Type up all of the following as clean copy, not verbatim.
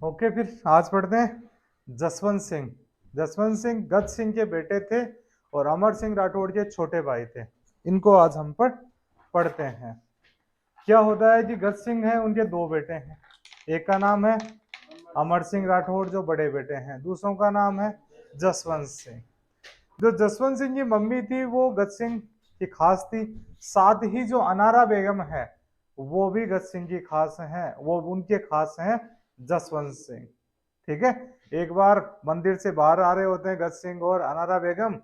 Okay, फिर आज पढ़ते हैं जसवंत सिंह। जसवंत सिंह गज सिंह के बेटे थे और अमर सिंह राठौड़ के छोटे भाई थे। इनको आज हम पढ़ते हैं। क्या होता है कि गज सिंह है, उनके दो बेटे हैं। एक का नाम है अमर सिंह राठौड़ जो बड़े बेटे हैं, दूसरों का नाम है जसवंत सिंह। जो जसवंत सिंह की मम्मी थी वो गज सिंह की खास थी। साथ ही जो अनारा बेगम है वो भी गज सिंह की खास है, वो उनके खास हैं जसवंत सिंह। ठीक है। एक बार मंदिर से बाहर आ रहे होते हैं गज सिंह और अनारा बेगम,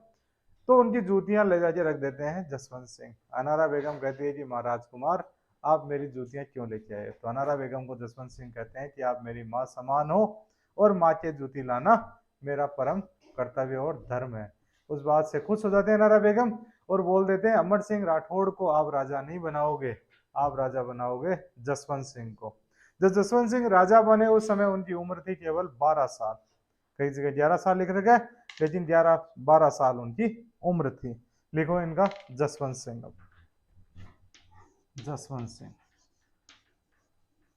तो उनकी जूतियां ले जाके रख देते हैं जसवंत सिंह। अनारा बेगम कहती है कि महाराज कुमार आप मेरी जूतियां क्यों लेके आए? तो अनारा बेगम को जसवंत सिंह कहते हैं कि आप मेरी माँ समान हो और माँ के जूती लाना मेरा परम कर्तव्य और धर्म है। उस बात से खुश हो जाते हैं अनारा बेगम और बोल देते हैं अमर सिंह राठौड़ को आप राजा नहीं बनाओगे, आप राजा बनाओगे जसवंत सिंह को। जब जसवंत सिंह राजा बने उस समय उनकी उम्र थी केवल 12 साल। कई जगह 11 साल लिख रखा है, लेकिन 11-12 साल उनकी उम्र थी। लिखो इनका जसवंत सिंह। जसवंत सिंह,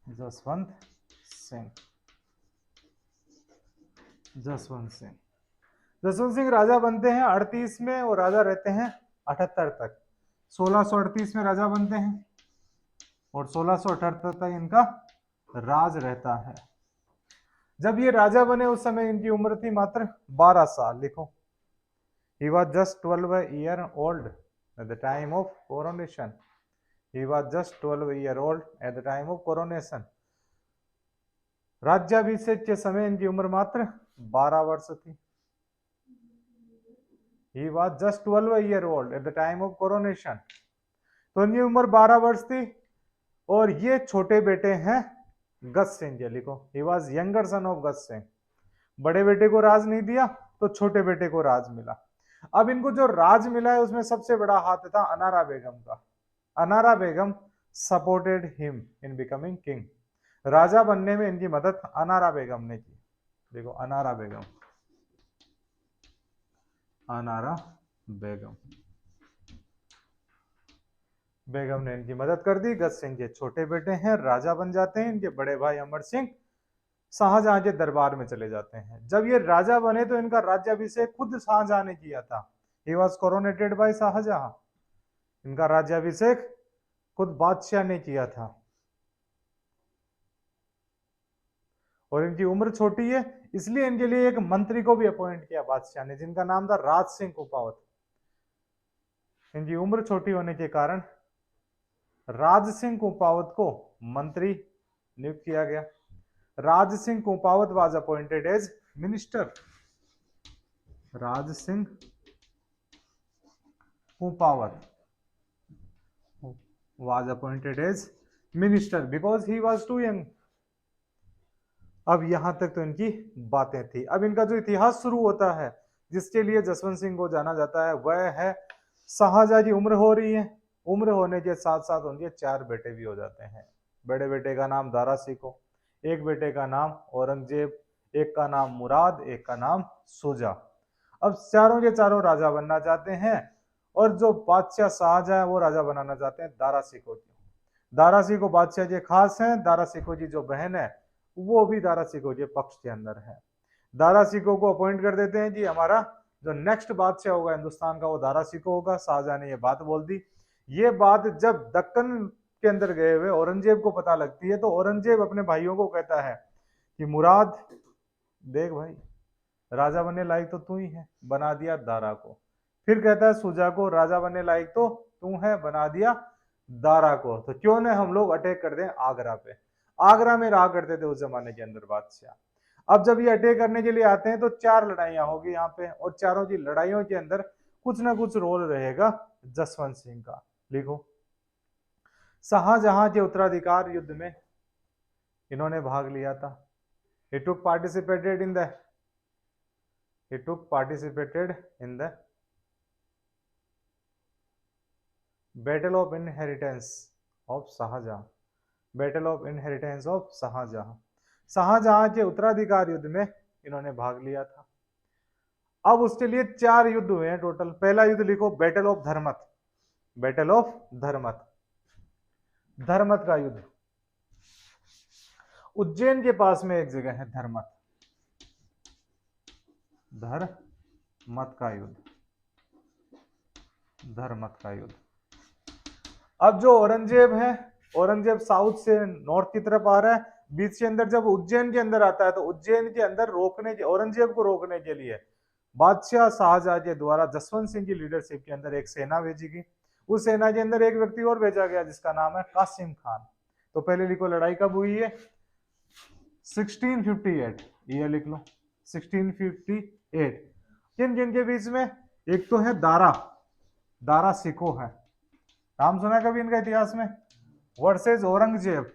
जसवंत सिंह, जसवंत सिंह। जसवंत सिंह राजा बनते हैं 38 में और राजा रहते हैं 78 तक। 1638 में राजा बनते हैं और 1678 तक इनका राज रहता है। जब ये राजा बने उस समय इनकी उम्र थी मात्र 12 साल। लिखो he was just 12 year old at the time of coronation. He was just 12 year old at the time of coronation. राज्याभिषेक के समय इनकी उम्र मात्र 12 वर्ष थी। He was just 12 year old at the time of coronation. तो इनकी उम्र 12 वर्ष थी और ये छोटे बेटे हैं गज सिंह के। लिखो he was younger son of गज सिंह। बड़े बेटे को राज नहीं दिया तो छोटे बेटे को राज मिला। अब इनको जो राज मिला है उसमें सबसे बड़ा हाथ था अनारा बेगम का। Anara Begum supported him in becoming king. राजा बनने में इनकी मदद अनारा बेगम ने की। देखो अनारा बेगम, अनारा बेगम, बेगम ने इनकी मदद कर दी। गज सिंह के छोटे बेटे हैं, राजा बन जाते हैं। इनके बड़े भाई अमर सिंह शाहजहां के दरबार में चले जाते हैं। जब ये राजा बने तो इनका राज्याभिषेक खुद शाहजहां ने किया था। He was coronated by Shahjahan. इनका राज्याभिषेक खुद बादशाह ने किया था और इनकी उम्र छोटी है इसलिए इनके लिए एक मंत्री को भी अपॉइंट किया बादशाह ने, जिनका नाम था राज सिंह कुपावत। इनकी उम्र छोटी होने के कारण राज सिंह कुपावत को मंत्री नियुक्त किया गया। Raj Singh Kupawat was appointed as minister. Raj Singh Kupawat was appointed as minister because he was too young. अब यहां तक तो इनकी बातें थी। अब इनका जो इतिहास शुरू होता है जिसके लिए जसवंत सिंह को जाना जाता है वह है शाहजहां की उम्र हो रही है। उम्र होने के साथ साथ उनके 4 बेटे भी हो जाते हैं। बड़े बेटे का नाम दारा सिको, एक बेटे का नाम औरंगजेब, एक का नाम मुराद, एक का नाम सुजा। अब चारों के चारों राजा बनना चाहते हैं और जो बादशाह शाहजहां है वो राजा बनाना चाहते हैं दारा सिको को। दारा सिको बादशाह के खास हैं। दारा सिको की जो बहन है वो भी दारा सिको के पक्ष के अंदर है। दारा सिको को अपॉइंट कर देते हैं कि हमारा जो नेक्स्ट बादशाह होगा हिंदुस्तान का वो दारा सिको होगा। शाहजहां ने ये बात बोल दी। ये बात जब दक्कन के अंदर गए हुए औरंगजेब को पता लगती है तो औरंगजेब अपने भाइयों को कहता है कि मुराद देख भाई, राजा बनने लायक तो तू ही है, बना दिया दारा को। फिर कहता है सुजा को राजा बनने लायक तो तू है, बना दिया दारा को। तो क्यों न हम लोग अटैक कर दें आगरा पे। आगरा में रहा करते थे उस जमाने के अंदर बादशाह। अब जब ये अटैक करने के लिए आते हैं तो 4 लड़ाइयां होगी यहाँ पे और चारों की लड़ाइयों के अंदर कुछ ना कुछ रोल रहेगा जसवंत सिंह का। लिखो शाहजहां के उत्तराधिकार युद्ध में इन्होंने भाग लिया था। He took participated in the he took participated in the battle of inheritance of Shahjahan. Battle of inheritance of Shahjahan. Shahjahan के उत्तराधिकार युद्ध में इन्होंने भाग लिया था। अब उसके लिए 4 युद्ध हुए हैं टोटल। पहला युद्ध लिखो battle of Dharmat. Battle of Dharmat, Dharmat का युद्ध। उज्जैन के पास में एक जगह है धर्मत, धर्मत का युद्ध, धर्मत का युद्ध। अब जो औरंगजेब है, औरंगजेब साउथ से नॉर्थ की तरफ आ रहा है, बीच के अंदर जब उज्जैन के अंदर आता है तो उज्जैन के अंदर रोकने के, औरंगजेब को रोकने के लिए बादशाह शाहजहां के द्वारा जसवंत सिंह की लीडरशिप के अंदर एक सेना भेजी गई। उस सेना के अंदर एक व्यक्ति और भेजा गया जिसका नाम है कासिम खान। तो पहले लिखो लड़ाई कब हुई है, 1658, ये लिख लो 1658। किन किन के बीच में, एक तो है दारा, दारा सिखो है, नाम सुना कभी इनका इतिहास में, वर्सेस औरंगजेब,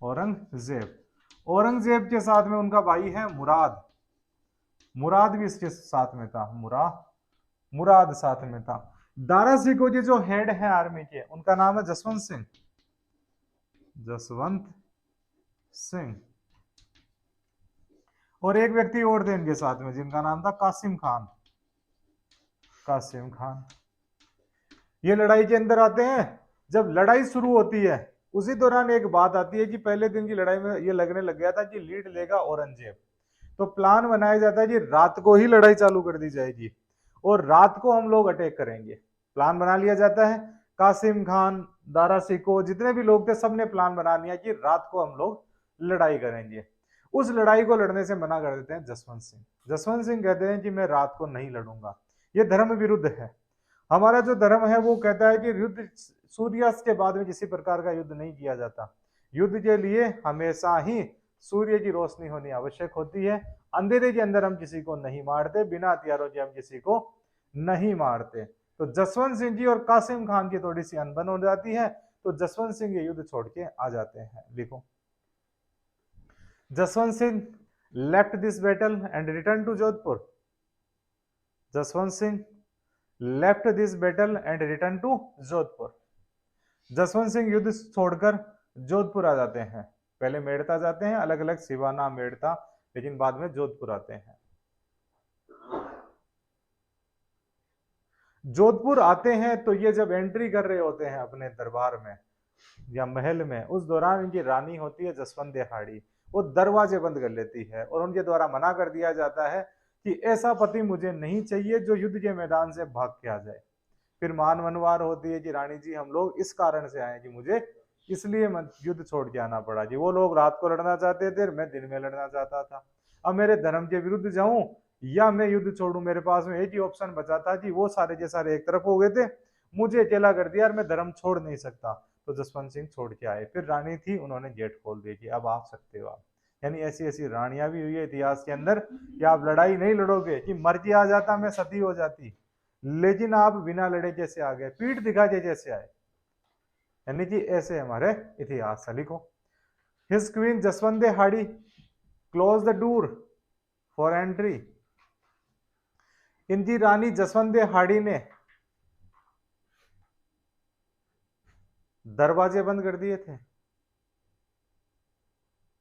औरंगजेब, औरंगजेब के साथ में उनका भाई है मुराद, मुराद भी इसके साथ में था, मुराद साथ में था। दारा सिखो के जो हेड है आर्मी के, उनका नाम है जसवंत सिंह, जसवंत सिंह। और एक व्यक्ति और थे इनके साथ में जिनका नाम था कासिम खान, कासिम खान। ये लड़ाई के अंदर आते हैं। जब लड़ाई शुरू होती है उसी दौरान एक बात आती है कि पहले दिन की लड़ाई में ये लगने लग गया था कि लीड लेगा औरंगजेब। तो प्लान बनाया जाता है कि रात को ही लड़ाई चालू कर दी जाएगी और रात को हम लोग अटैक करेंगे। प्लान बना लिया जाता है, कासिम खान, दारा सिको, जितने भी लोग थे सबने प्लान बना लिया कि रात को हम लोग लड़ाई करेंगे। उस लड़ाई को लड़ने से मना कर देते हैं जसवंत सिंह। जसवंत सिंह कहते हैं कि मैं रात को नहीं लड़ूंगा, ये धर्म विरुद्ध है। हमारा जो धर्म है वो कहता है कि युद्ध सूर्यास्त के बाद में किसी प्रकार का युद्ध नहीं किया जाता। युद्ध के लिए हमेशा ही सूर्य की रोशनी होनी आवश्यक होती है। अंधेरे के अंदर हम किसी को नहीं मारते, बिना हथियारों के हम किसी को नहीं मारते। तो जसवंत सिंह जी और कासिम खान की थोड़ी सी अनबन हो जाती है, तो जसवंत सिंह ये युद्ध छोड़ के आ जाते हैं। लिखो, Jaswant Singh left this battle and return to Jodhpur. Jaswant Singh left this battle and return to Jodhpur. Jaswant Singh युद्ध छोड़कर जोधपुर आ जाते हैं। पहले मेड़ता जाते हैं, अलग अलग सिवाना, मेड़ता, लेकिन बाद में जोधपुर आते हैं। जोधपुर आते हैं तो ये जब एंट्री कर रहे होते हैं अपने दरबार में या महल में, उस दौरान इनकी रानी होती है जसवंत हाड़ी, वो दरवाजे बंद कर लेती है और उनके द्वारा मना कर दिया जाता है कि ऐसा पति मुझे नहीं चाहिए जो युद्ध के मैदान से भाग के आ जाए। फिर मान मनवार होती है कि रानी जी हम लोग इस कारण से आए कि मुझे इसलिए युद्ध छोड़ के आना पड़ा जी। वो लोग रात को लड़ना चाहते थे, मैं दिन में लड़ना चाहता था। अब मेरे धर्म के विरुद्ध जाऊं या मैं युद्ध छोड़ूं, मेरे पास में एक ही ऑप्शन बचा था कि वो सारे के सारे एक तरफ हो गए थे, मुझे अकेला कर दिया और मैं धर्म छोड़ नहीं सकता। तो जसवंत सिंह छोड़ के आए। फिर रानी थी, उन्होंने गेट खोल दिए कि अब आ सकते हो आप। यानी ऐसी ऐसी रानियां भी हुई है इतिहास के अंदर कि आप लड़ाई नहीं लड़ोगे, कि मर के आ जाता मैं सती हो जाती, लेकिन आप बिना लड़े कैसे आ गए, पीठ दिखा के कैसे आए। यानी कि ऐसे हमारे इतिहास है। लिखो, his queen Jaswant Hadi close the door for entry. इनकी रानी जसवंत हाड़ी ने दरवाजे बंद कर दिए थे।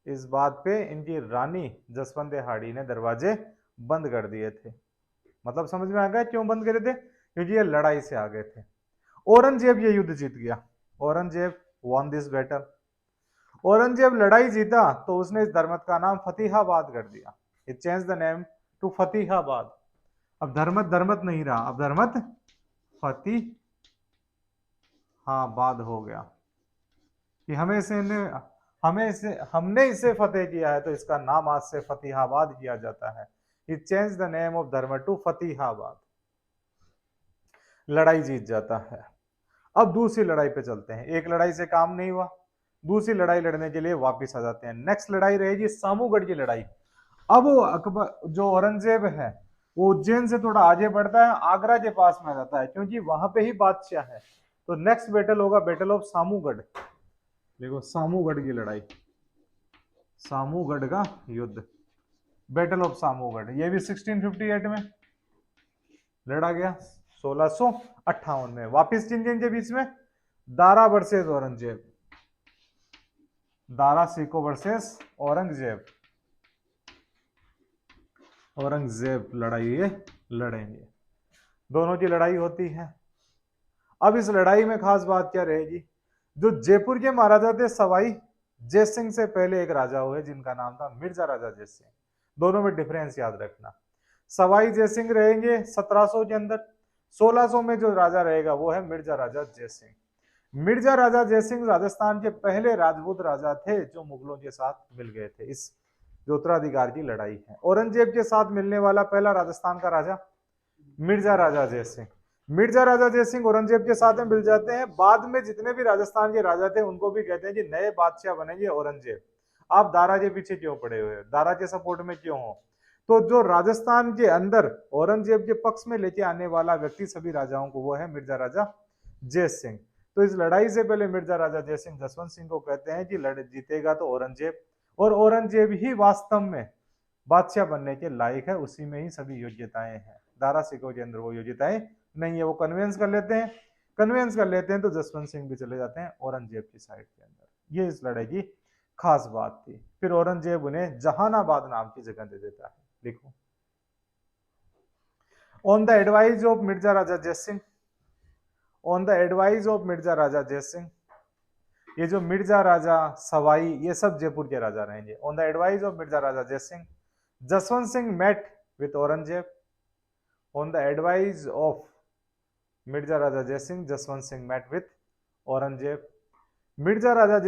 इस बात पे इनकी रानी जसवंत हाड़ी ने दरवाजे बंद कर दिए थे। मतलब समझ में आ गया क्यों बंद करे थे, क्योंकि ये लड़ाई से आ गए थे। औरंगजेब ये युद्ध जीत गया, Aurangzeb von this battle. Aurangzeb लड़ाई जीता तो उसने इस धर्मत का नाम फतेहाबाद कर दिया। It change the name to Fatehabad. अब धर्मत धर्मत नहीं रहा, अब धर्मत फतेहाबाद हो गया कि हमने इसे फतेह किया है, तो इसका नाम आज से फतेहाबाद किया जाता है। It change the name of Dharmat to Fatehabad. लड़ाई जीत जाता है। अब दूसरी लड़ाई पे चलते हैं। एक लड़ाई से काम नहीं हुआ, दूसरी लड़ाई लड़ने के लिए वापस आ जाते हैं। नेक्स्ट लड़ाई रहेगी सामूगढ़ की लड़ाई। अब वो अकबर जो औरंगजेब है वो उज्जैन से थोड़ा आगे बढ़ता है, आगरा के पास में आ जाता है, क्योंकि वहां पे ही बादशाह है। तो नेक्स्ट बैटल होगा बैटल ऑफ सामूगढ़। देखो, सामूगढ़ की लड़ाई, सामूगढ़ का युद्ध, बैटल ऑफ सामूगढ़, ये भी 1658 में लड़ा गया। 1658 में वापिस किन किन के बीच में, दारा वर्सेस औरंगजेब, दारा सिको वर्सेस औरंगजेब। औरंगजेब लड़ाई ये लड़ेंगे, दोनों की लड़ाई होती है। अब इस लड़ाई में खास बात क्या रहेगी, जो जयपुर के महाराजा थे सवाई जयसिंह से पहले एक राजा हुए जिनका नाम था मिर्जा राजा जयसिंह। दोनों में डिफरेंस याद रखना। सवाई जयसिंह रहेंगे 1700 के अंदर, 1600 में जो राजा रहेगा वो है मिर्जा राजा जयसिंह। मिर्जा राजा जयसिंह राजस्थान के पहले राजपूत राजा थे जो मुगलों के साथ मिल गए थे इस जो उत्तराधिकार की लड़ाई है। औरंगजेब के साथ मिलने वाला पहला राजस्थान का राजा मिर्जा राजा जयसिंह। मिर्जा राजा जयसिंह औरंगजेब के साथ में मिल जाते हैं। बाद में जितने भी राजस्थान के राजा थे उनको भी कहते हैं कि नए बादशाह बनेंगे औरंगजेब। आप दारा के पीछे क्यों पड़े हुए हो, दारा के सपोर्ट में क्यों हो? तो जो राजस्थान के अंदर औरंगजेब के पक्ष में लेके आने वाला व्यक्ति सभी राजाओं को वो है मिर्जा राजा जयसिंह। तो इस लड़ाई से पहले मिर्जा राजा जयसिंह जसवंत सिंह को कहते हैं कि लड़ जीतेगा तो औरंगजेब, और औरंगजेब ही वास्तव में बादशाह बनने के लायक है, उसी में ही सभी योग्यताएं हैं। दारा सिखों के अंदर वो योग्यताएं नहीं है, वो कन्वेंस कर लेते हैं, कन्वेंस कर लेते हैं तो जसवंत सिंह भी चले जाते हैं औरंगजेब की साइड के अंदर। ये इस लड़ाई की खास बात थी। फिर औरंगजेब उन्हें जहानाबाद नाम की जगह दे देता है। लिखो, on the advice of Mirza Raja Jaisingh, on the advice of Mirza Raja Jaisingh, ये जो मिर्जा राजा सवाई ये सब जयपुर के राजा रहेंगे। On the advice of Mirza Raja Jaisingh Jaswant Singh met with Aurangzeb. On the advice of Mirza Raja Jaisingh Jaswant Singh met with Aurangzeb. Mirza Raja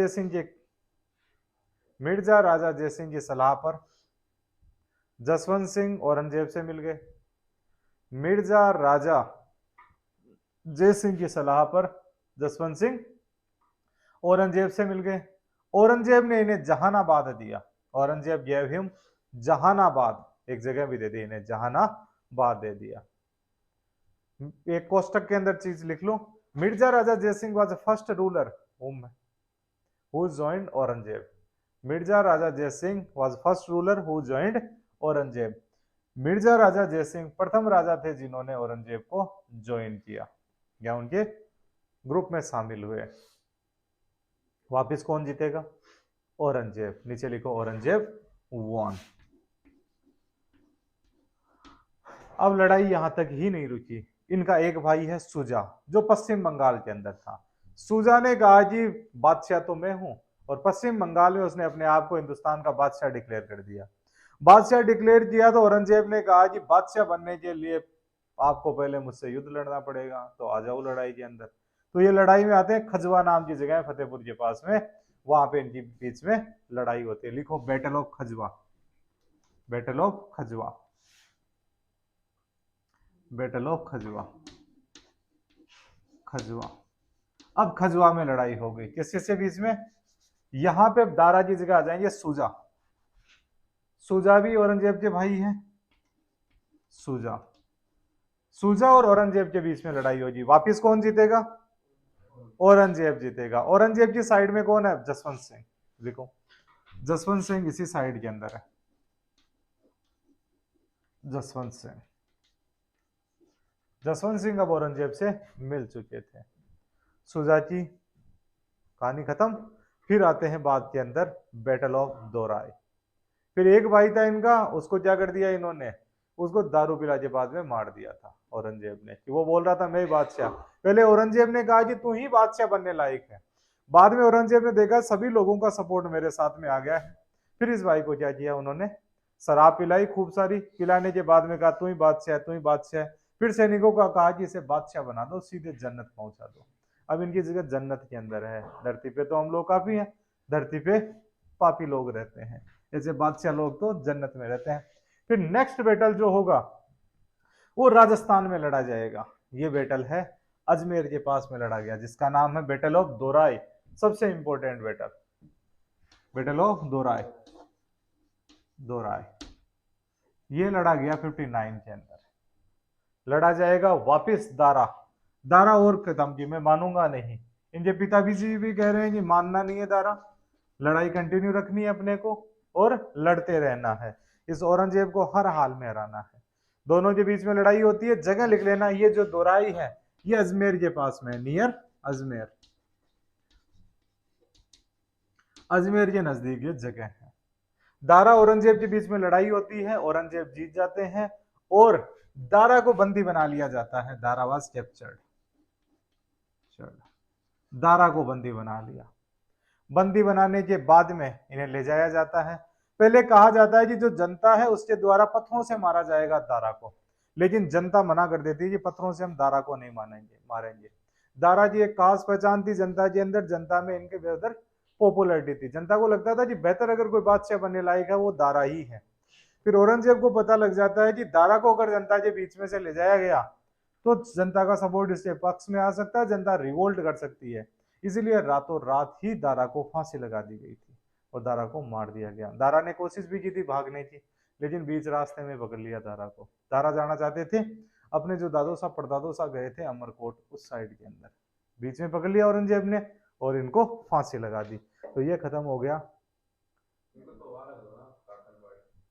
Jaisingh की सलाह पर जसवंत सिंह औरंगजेब से मिल गए। मिर्जा राजा जयसिंह की सलाह पर जसवंत सिंह औरंगजेब से मिल गए। औरंगजेब ने इन्हें जहानाबाद दिया। औरंगजेब गेव हिम जहानाबाद, एक जगह भी दे दी इन्हें, जहानाबाद दे दिया। एक कोष्टक के अंदर चीज लिख लो, Mirza Raja Jaisingh was the first ruler who joined Aurangzeb. Mirza Raja Jaisingh was first ruler who joined Aurangzeb. Mirza Raja Jaisingh प्रथम राजा थे जिन्होंने औरंगजेब को ज्वाइन किया या उनके ग्रुप में शामिल हुए। वापिस कौन जीतेगा? औरंगजेब। नीचे लिखो औरंगजेब वॉन। अब लड़ाई यहां तक ही नहीं रुकी। इनका एक भाई है सुजा जो पश्चिम बंगाल के अंदर था। सुजा ने कहा कि बादशाह तो मैं हूं, और पश्चिम बंगाल में उसने अपने आप को हिंदुस्तान का बादशाह डिक्लेयर कर दिया। बादशाह डिक्लेयर किया तो औरंगजेब ने कहा कि बादशाह बनने के लिए आपको पहले मुझसे युद्ध लड़ना पड़ेगा, तो आ जाओ लड़ाई के अंदर। तो ये लड़ाई में आते हैं, खजवा नाम की जगह है फतेहपुर के पास में, वहां पे इनकी बीच में लड़ाई होती है। लिखो battle of Khajwa, battle of Khajwa, battle of Khajwa, Khajwa. अब खजवा में लड़ाई हो गई किस किसके बीच में? यहां पे दारा की जगह आ जाएंगे सुजा। सुजा भी औरंगजेब के भाई हैं। सुजा, सुजा और औरंगजेब के बीच में लड़ाई होगी। वापिस कौन जीतेगा? औरंगजेब जीतेगा। औरंगजेब की साइड में कौन है? जसवंत सिंह। लिखो जसवंत सिंह इसी साइड के अंदर है। जसवंत सिंह, जसवंत सिंह अब औरंगजेब से मिल चुके थे। सुजा की कहानी खत्म। फिर आते हैं बाद के अंदर बैटल ऑफ दोराई। फिर एक भाई था इनका, उसको क्या कर दिया इन्होंने? उसको दारू पिला के बाद में मार दिया था औरंगजेब ने, कि वो बोल रहा था मैं ही बादशाह। पहले औरंगजेब ने कहा कि तू ही बादशाह बनने लायक है। बाद में औरंगजेब ने देखा सभी लोगों का सपोर्ट मेरे साथ में आ गया है। फिर इस भाई को क्या किया उन्होंने? शराब पिलाई खूब सारी। पिलाने के बाद में कहा तू ही बादशाह, तू ही बादशाह। फिर सैनिकों का कहा कि इसे बादशाह बना दो, सीधे जन्नत पहुंचा दो। अब इनकी जगह जन्नत के अंदर है। धरती पे तो हम लोग काफी हैं, धरती पे पापी लोग रहते हैं, ऐसे बादशाह लोग तो जन्नत में रहते हैं। फिर नेक्स्ट बैटल जो होगा वो राजस्थान में लड़ा जाएगा। ये बैटल है अजमेर के पास में लड़ा गया, जिसका नाम है बैटल ऑफ दोराई। सबसे important battle, battle of Dorai. Dorai ये लड़ा गया 59 के अंदर। लड़ा जाएगा वापिस दारा। दारा और खत्म की मैं मानूंगा नहीं। इनके पिताजी भी कह रहे हैं कि मानना नहीं है दारा, लड़ाई कंटिन्यू रखनी है अपने को और लड़ते रहना है। इस औरंगजेब को हर हाल में हराना है। दोनों के बीच में लड़ाई होती है। जगह लिख लेना, ये जो दोराई है ये अजमेर के पास में, नियर अजमेर, अजमेर के नजदीक ये जगह है। दारा औरंगजेब के बीच में लड़ाई होती है, औरंगजेब जीत जाते हैं और दारा को बंदी बना लिया जाता है। दारा वाज कैप्चर्ड, दारा को बंदी बना लिया। बंदी बनाने के बाद में इन्हें ले जाया जाता है। पहले कहा जाता है कि जो जनता है उसके द्वारा पत्थरों से मारा जाएगा दारा को, लेकिन जनता मना कर देती है कि पत्थरों से हम दारा को नहीं मारेंगे। दारा की एक खास पहचान थी जनता के अंदर, जनता में इनके बेहतर पॉपुलरिटी थी, जनता को लगता था कि बेहतर अगर कोई बादशाह बनने लायक है वो दारा ही है। फिर औरंगजेब को पता लग जाता है कि दारा को अगर जनता के बीच में से ले जाया गया तो जनता का सपोर्ट इसके पक्ष में आ सकता है, जनता रिवोल्ट कर सकती है, इसीलिए रातों रात ही दारा को फांसी लगा दी गई थी और दारा को मार दिया गया। दारा ने कोशिश भी की थी भागने की, लेकिन बीच रास्ते में पकड़ लिया दारा को। दारा जाना चाहते थे अपने जो दादो साहब परदादो साहब गए थे अमरकोट उस साइड के अंदर, बीच में पकड़ लिया औरंगजेब ने और इनको फांसी लगा दी। तो ये खत्म हो गया।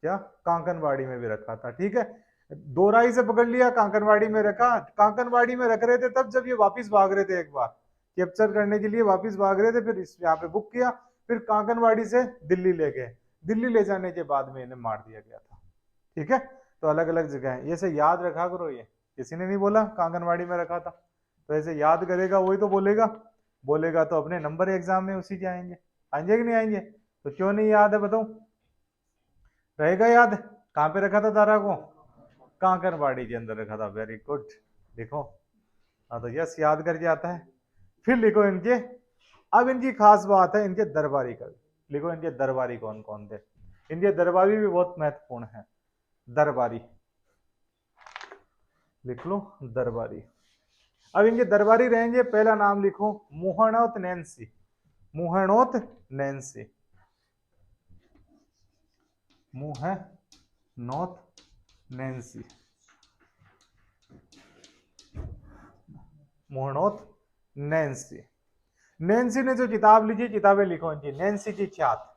क्या कांकनवाड़ी में भी रखा था, ठीक है, दोराई से पकड़ लिया, कांकनवाड़ी में रखा। कांकनवाड़ी में रख रहे थे तब जब ये वापस भाग रहे थे, एक बार कैप्चर करने के लिए वापस भाग रहे थे, फिर यहाँ पे बुक किया, फिर कांकनवाड़ी से दिल्ली ले गए। दिल्ली ले जाने के बाद में इन्हें मार दिया गया था, ठीक है। तो अलग अलग जगह है, ये से याद रखा करो, ये किसी ने नहीं बोला कांकनवाड़ी में रखा था, तो ऐसे याद करेगा वही तो बोलेगा, बोलेगा तो अपने नंबर एग्जाम में उसी के आएंगे, आएंगे कि नहीं आएंगे। तो क्यों नहीं याद है बताओ, रहेगा याद। कहाँ पे रखा था दारा को, कांकरवाड़ी के अंदर रखा था, वेरी गुड। देखो हाँ तो यस याद करके आता है। फिर लिखो इनके, अब इनकी खास बात है इनके दरबारी का, लिखो इनके दरबारी कौन कौन थे। इनके दरबारी भी बहुत महत्वपूर्ण है, दरबारी लिख लो, दरबारी। अब इनके दरबारी रहेंगे, पहला नाम लिखो Muhnot Nancy, Muhnot Nancy, Muhnot Nancy, Muhnot Nancy. Nancy ने जो किताब लिखी, किताबें लिखो इनकी, नैन्सी की ख्यात,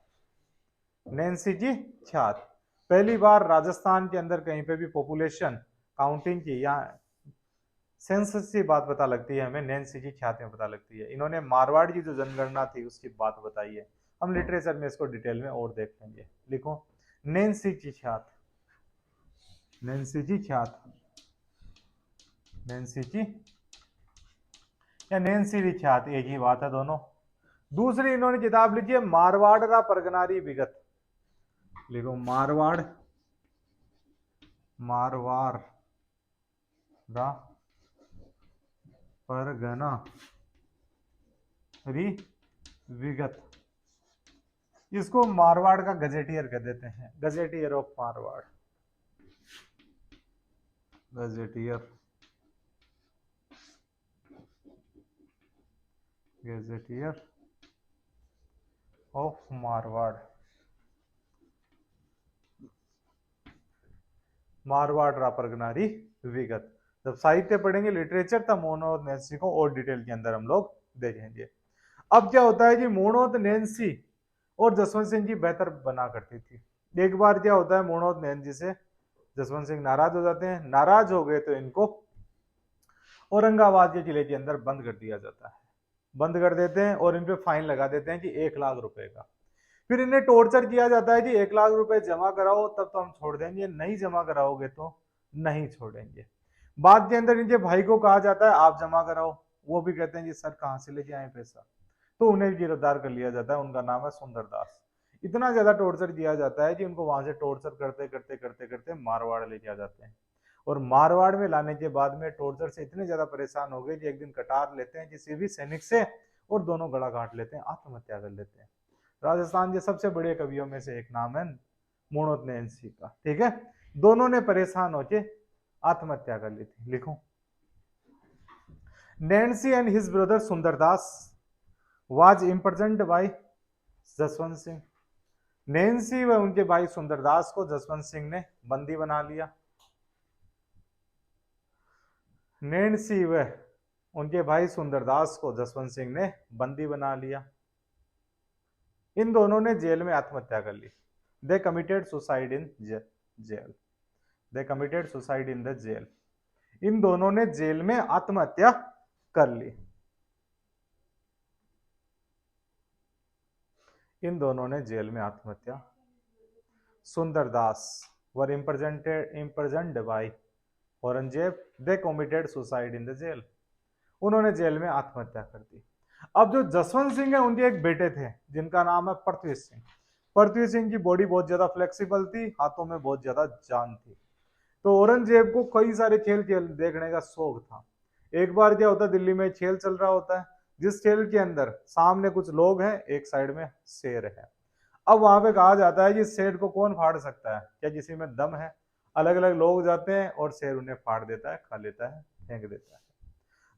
नैन्सी की ख्यात। पहली बार राजस्थान के अंदर कहीं पे भी पॉपुलेशन काउंटिंग की या सेंसस की बात पता लगती है हमें, नैन्सी की ख्यात में पता लगती है। इन्होंने मारवाड़ की जो जनगणना थी उसकी बात बताई है, हम लिटरेचर में इसको डिटेल में और देख लेंगे। लिखो नैन्सी की ख्यात, नैन्सी की ख्यात, नैन्सी की या नैन्सी विख्यात एक ही बात है दोनों। दूसरी इन्होंने किताब लिखी है मारवाड़ रा परगनारी विगत, लिखो मारवाड़, मारवाड़ रा परगना री विगत, इसको मारवाड़ का गजेटियर कह देते हैं, gazetteer of Marwar, gazetteer, gazetteer of Marwar, Marwar रा परगनारी विगत। जब साहित्य पढ़ेंगे लिटरेचर तब मोहनोत नैन्सी को और डिटेल के अंदर हम लोग देखेंगे। अब क्या होता है कि मोहनोत नैन्सी और जसवंत सिंह की बेहतर बना करती थी। एक बार क्या होता है, मोहनोत नैन्सी से जसवंत सिंह नाराज हो जाते हैं, नाराज हो गए तो इनको औरंगाबाद के किले के अंदर बंद कर दिया जाता है, बंद कर देते हैं और इन पे फाइन लगा देते हैं कि 1 लाख रुपए का। फिर इन्हें टॉर्चर किया जाता है कि 1 लाख रुपए जमा कराओ तब तो हम छोड़ देंगे, नहीं जमा कराओगे तो नहीं छोड़ेंगे। बाद के अंदर इनके भाई को कहा जाता है आप जमा कराओ, वो भी कहते हैं जी सर कहाँ से लेके आए पैसा, तो उन्हें भी गिरफ्तार कर लिया जाता है। उनका नाम है सुंदरदास। इतना ज्यादा टॉर्चर किया जाता है कि उनको वहां से टॉर्चर करते करते करते करते मारवाड़ लेके आ जाते हैं, और मारवाड़ में लाने के बाद में टॉर्चर से इतने ज्यादा परेशान हो गए कि एक दिन कटार लेते हैं किसी भी सैनिक से और दोनों गला काट लेते हैं, आत्महत्या कर लेते हैं। राजस्थान के सबसे बड़े कवियों में से एक नाम है मोहनोत नैन्सी का, ठीक है। दोनों ने परेशान होके आत्महत्या कर ली थी। लिखो Nancy and his brother Sundardas was imprisoned bye Jaswant Singh. Nancy व उनके भाई सुंदरदास को जसवंत सिंह ने बंदी बना लिया। नैन्सी व उनके भाई सुंदरदास को जसवंत सिंह ने बंदी बना लिया। इन दोनों ने जेल में आत्महत्या कर ली। They committed suicide in jail, they committed suicide in the jail. इन दोनों ने जेल में आत्महत्या कर ली, इन दोनों ने जेल में आत्महत्या। Sundardas were imprisoned by Aurangzeb, they committed suicide in the jail. उन्होंने जेल में आत्महत्या कर दी। अब जो जसवंत सिंह है उनके एक बेटे थे जिनका नाम है पृथ्वी सिंह। पृथ्वी सिंह की बॉडी बहुत ज्यादा फ्लेक्सिबल थी, हाथों में बहुत ज्यादा जान थी। तो औरंगजेब को कई सारे खेल देखने का शौक था। एक बार क्या होता है, दिल्ली में खेल चल रहा होता है, जिस खेल के अंदर सामने कुछ लोग हैं, एक साइड में शेर है। अब वहां पे कहा जाता है कि शेर को कौन फाड़ सकता है, क्या किसी में दम है? अलग अलग लोग जाते हैं और शेर उन्हें फाड़ देता है, खा लेता है, फेंक देता है।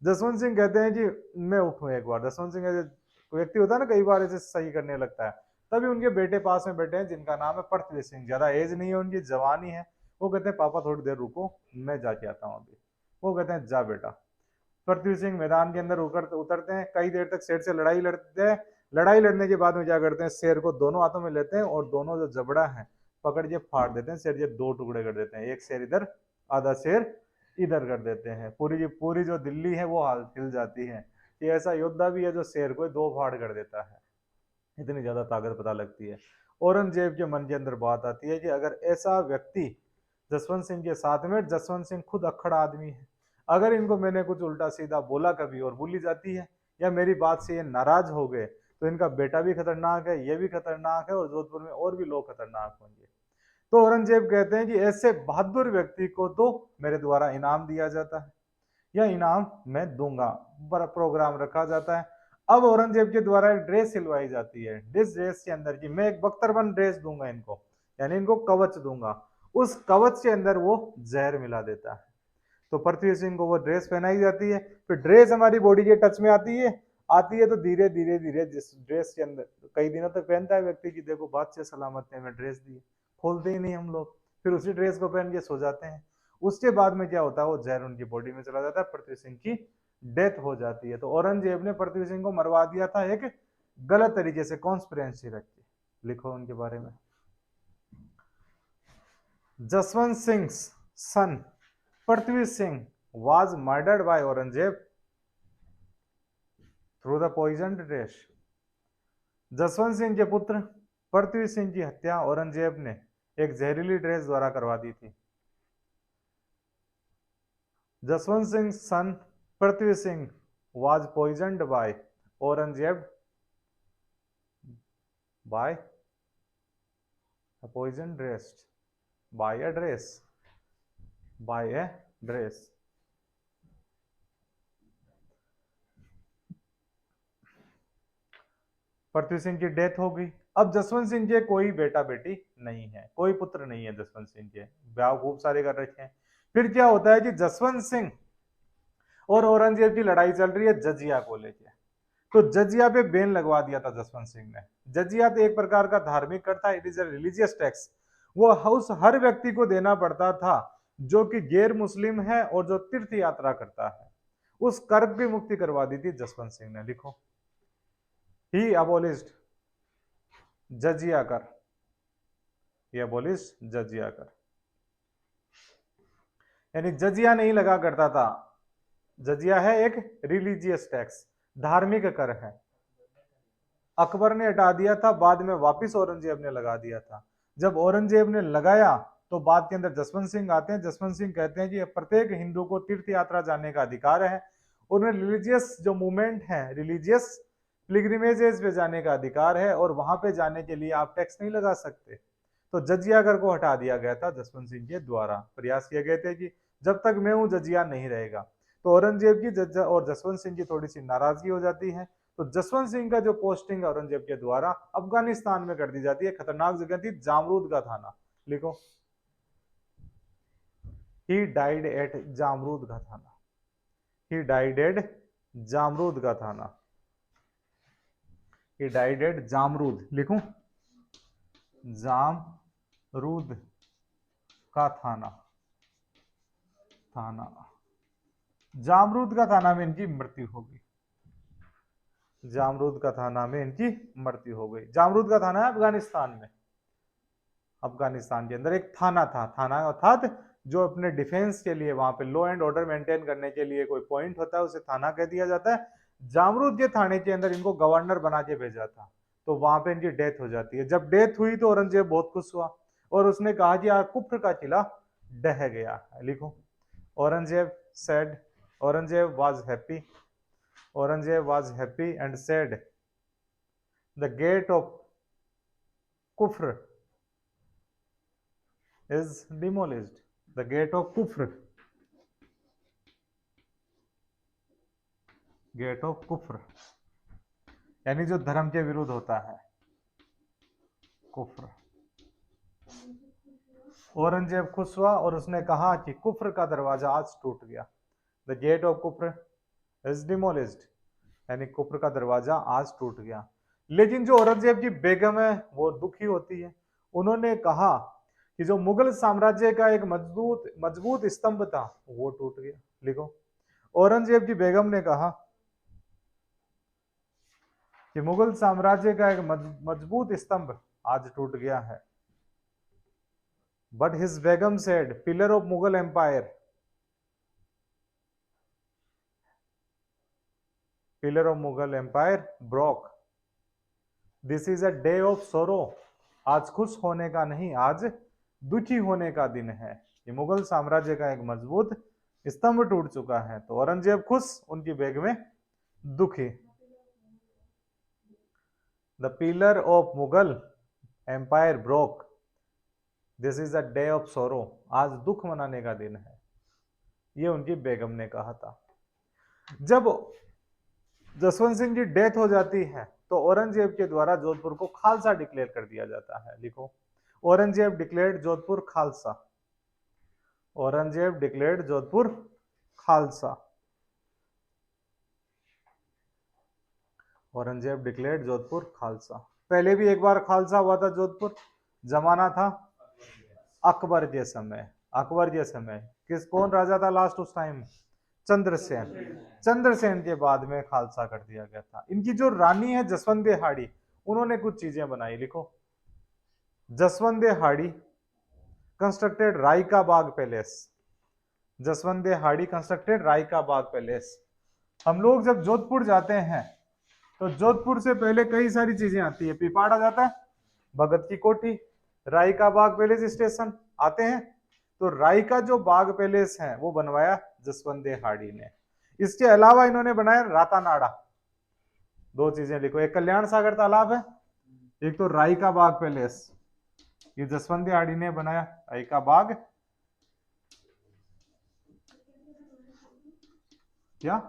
जसवंत सिंह कहते हैं कि मैं उठूं एक बार। जसवंत सिंह ऐसे व्यक्ति होता है ना, कई बार ऐसे सही करने लगता है। तभी उनके बेटे पास में बैठे हैं जिनका नाम है पृथ्वी सिंह। ज्यादा एज नहीं है उनकी, जवानी है। वो कहते हैं पापा थोड़ी देर रुको, मैं जाके आता हूँ अभी। वो कहते हैं जा बेटा। पृथ्वी सिंह मैदान के अंदर उतरते हैं, कई देर तक शेर से लड़ाई लड़ते हैं। लड़ाई लड़ने के बाद में क्या करते हैं, शेर को दोनों हाथों में लेते हैं और दोनों जो जबड़ा है पकड़ के फाड़ देते हैं। शेर के दो टुकड़े कर देते हैं, एक शेर इधर, आधा शेर इधर कर देते हैं। पूरी की पूरी जो दिल्ली है वो हाल हिल जाती है कि ऐसा योद्धा भी है जो शेर को दो फाड़ कर देता है। इतनी ज्यादा ताकत पता लगती है। औरंगजेब के मन के अंदर बात आती है कि अगर ऐसा व्यक्ति जसवंत सिंह के साथ में, जसवंत सिंह खुद अक्खड़ आदमी है, अगर इनको मैंने कुछ उल्टा सीधा बोला कभी और बोली जाती है या मेरी बात से ये नाराज हो गए तो इनका बेटा भी खतरनाक है, ये भी खतरनाक है और जोधपुर में और भी लोग खतरनाक होंगे। तो औरंगजेब कहते हैं कि ऐसे बहादुर व्यक्ति को तो मेरे द्वारा इनाम दिया जाता है, या इनाम मैं दूंगा। प्रोग्राम रखा जाता है। अब औरंगजेब के द्वारा एक ड्रेस सिलवाई जाती है। जिस ड्रेस के अंदर की मैं एक बख्तरबंद ड्रेस दूंगा इनको, यानी इनको कवच दूंगा। उस कवच के अंदर वो जहर मिला देता है। तो पृथ्वी सिंह को वो ड्रेस पहनाई जाती है। फिर ड्रेस हमारी बॉडी के टच में आती है तो धीरे धीरे धीरे जिस ड्रेस के अंदर कई दिनों तक पहनता है व्यक्ति की, देखो बात से सलामत है, हमें ड्रेस दी, खोलते ही नहीं हम लोग, फिर उसी ड्रेस को पहन के सो जाते हैं। उसके बाद में क्या होता है, वो जहर उनकी बॉडी में चला जाता है, पृथ्वी सिंह की डेथ हो जाती है। तो औरंगजेब ने पृथ्वी सिंह को मरवा दिया था एक गलत तरीके से, कॉन्स्पिरेंसी रख के। लिखो उनके बारे में। Jaswant Singh son Prithvi Singh was murdered by Aurangzeb through the poisoned dress. Jaswant Singh के पुत्र पृथ्वी सिंह की हत्या औरंगजेब ने एक जहरीली ड्रेस द्वारा करवा दी थी। Jaswant Singh son Prithvi Singh was poisoned by Aurangzeb by a poison dress by a dress by a dress। Prithvi Singh की डेथ हो गई। अब जसवंत सिंह के कोई बेटा बेटी नहीं है, कोई पुत्र नहीं है जसवंत सिंह के, ब्याह खूब सारे कर रखे हैं। फिर क्या होता है कि जसवंत सिंह और औरंगजेब की लड़ाई चल रही है जजिया को लेके। तो जजिया पे बैन लगवा दिया था जसवंत सिंह ने। जजिया तो एक प्रकार का धार्मिक कर था, it is a religious tax. वो उस हर व्यक्ति को देना पड़ता था जो कि गैर मुस्लिम है और जो तीर्थ यात्रा करता है। उस कर की मुक्ति करवा दी थी जसवंत सिंह ने। लिखो, ही अबोलिश्ड जजिया कर, ही अबोलिश्ड जजिया कर, यानी जजिया नहीं लगा करता था। जजिया है एक रिलीजियस टैक्स, धार्मिक कर है। अकबर ने हटा दिया था, बाद में वापिस औरंगजेब ने लगा दिया था। जब औरंगजेब ने लगाया तो बाद के अंदर जसवंत सिंह आते हैं। जसवंत सिंह कहते हैं कि प्रत्येक हिंदू को तीर्थ यात्रा जाने का अधिकार है। उन्हें रिलीजियस जो मूवमेंट है, रिलीजियस पिलग्रिमेजेस पे जाने का अधिकार है और वहां पे जाने के लिए आप टैक्स नहीं लगा सकते। तो जजिया कर को हटा दिया गया था जसवंत सिंह के द्वारा। प्रयास किए गए थे कि जब तक मैं हूं जजिया नहीं रहेगा। तो औरंगजेब की और जसवंत सिंह की थोड़ी सी नाराजगी हो जाती है। तो जसवंत सिंह का जो पोस्टिंग औरंगजेब के द्वारा अफगानिस्तान में कर दी जाती है। खतरनाक जगह थी, जामरूद का थाना। लिखो, ही डाइड एट जामरूद का थाना, ही डाइड एट जामरूद का थाना, ही डाइड एट जामरूद। लिखूं, जामरूद का थाना, थाना जामरूद का थाना में इनकी मृत्यु हो गई। जामरूद का थाना में इनकी मृत्यु हो गई। जामरूद का थाना है अफगानिस्तान में। अफगानिस्तान के अंदर एक थाना था, थाना अर्थात जो अपने डिफेंस के लिए, वहां पे लॉ एंड ऑर्डर मेंटेन करने के लिए कोई पॉइंट होता है, उसे थाना कह दिया जाता है। जामरूद के थाने के अंदर इनको गवर्नर बना के भेजा था। तो वहां पे इनकी डेथ हो जाती है। जब डेथ हुई तो औरंगजेब बहुत खुश हुआ और उसने कहा कि यार कुफ्र का किला ढह गया। लिखो, Aurangzeb said, Aurangzeb was happy, Aurangzeb was happy and said, the gate of kufr is demolished. The gate of kufr, gate of कुफ्र यानी जो धर्म के विरुद्ध होता है, कुफ्र। औरंगजेब खुश हुआ और उसने कहा कि कुफ्र का दरवाजा आज टूट गया। द गेट ऑफ कुफ्र इज डिमोलिश्ड, यानी कुफ्र का दरवाजा आज टूट गया। लेकिन जो औरंगजेब की बेगम है वो दुखी होती है। उन्होंने कहा कि जो मुगल साम्राज्य का एक मजबूत स्तंभ था वो टूट गया। लिखो, औरंगजेब की बेगम ने कहा कि मुगल साम्राज्य का एक मजबूत स्तंभ आज टूट गया है। But his begum said, pillar of Mughal empire, pillar of Mughal empire broke. This is a day of sorrow, आज खुश होने का नहीं, आज दुखी होने का दिन है। ये मुगल साम्राज्य का एक मजबूत स्तंभ टूट चुका है। तो औरंगजेब खुश, उनकी बेगमें दुखी। The pillar of Mughal empire broke, this is a day of sorrow, आज दुख मनाने का दिन है। ये उनकी बेगम ने कहा था। जब जसवंत सिंह की डेथ हो जाती है तो औरंगजेब के द्वारा जोधपुर को खालसा डिक्लेयर कर दिया जाता है। लिखो, Aurangzeb declared Jodhpur Khalsa. Aurangzeb declared Jodhpur Khalsa. Aurangzeb declared Jodhpur Khalsa. पहले भी एक बार खालसा हुआ था जोधपुर, जमाना था अकबर के समय। अकबर के समय कौन राजा था लास्ट उस टाइम? चंद्रसेन। चंद्रसेन के बाद में खालसा कर दिया गया था। इनकी जो रानी है जसवंत हाड़ी, उन्होंने कुछ चीजें बनाई। लिखो, जसवंत हाड़ी कंस्ट्रक्टेड रायका बाग पैलेस। जसवंत हाड़ी कंस्ट्रक्टेड रायका बाग पैलेस। हम लोग जब जोधपुर जाते हैं तो जोधपुर से पहले कई सारी चीजें आती है। पिपाड़ आ जाता है, भगत की कोठी, रायका बाग पैलेस स्टेशन आते हैं। तो रायका जो बाग पैलेस है वो बनवाया जसवंत हाड़ी ने। इसके अलावा इन्होंने बनाया रातानाड़ा। दो चीजें लिखो, एक कल्याण सागर तालाब है, एक तो रायका बाग पैलेस। ये जसवंत हाड़ी ने बनाया रायका बाग, क्या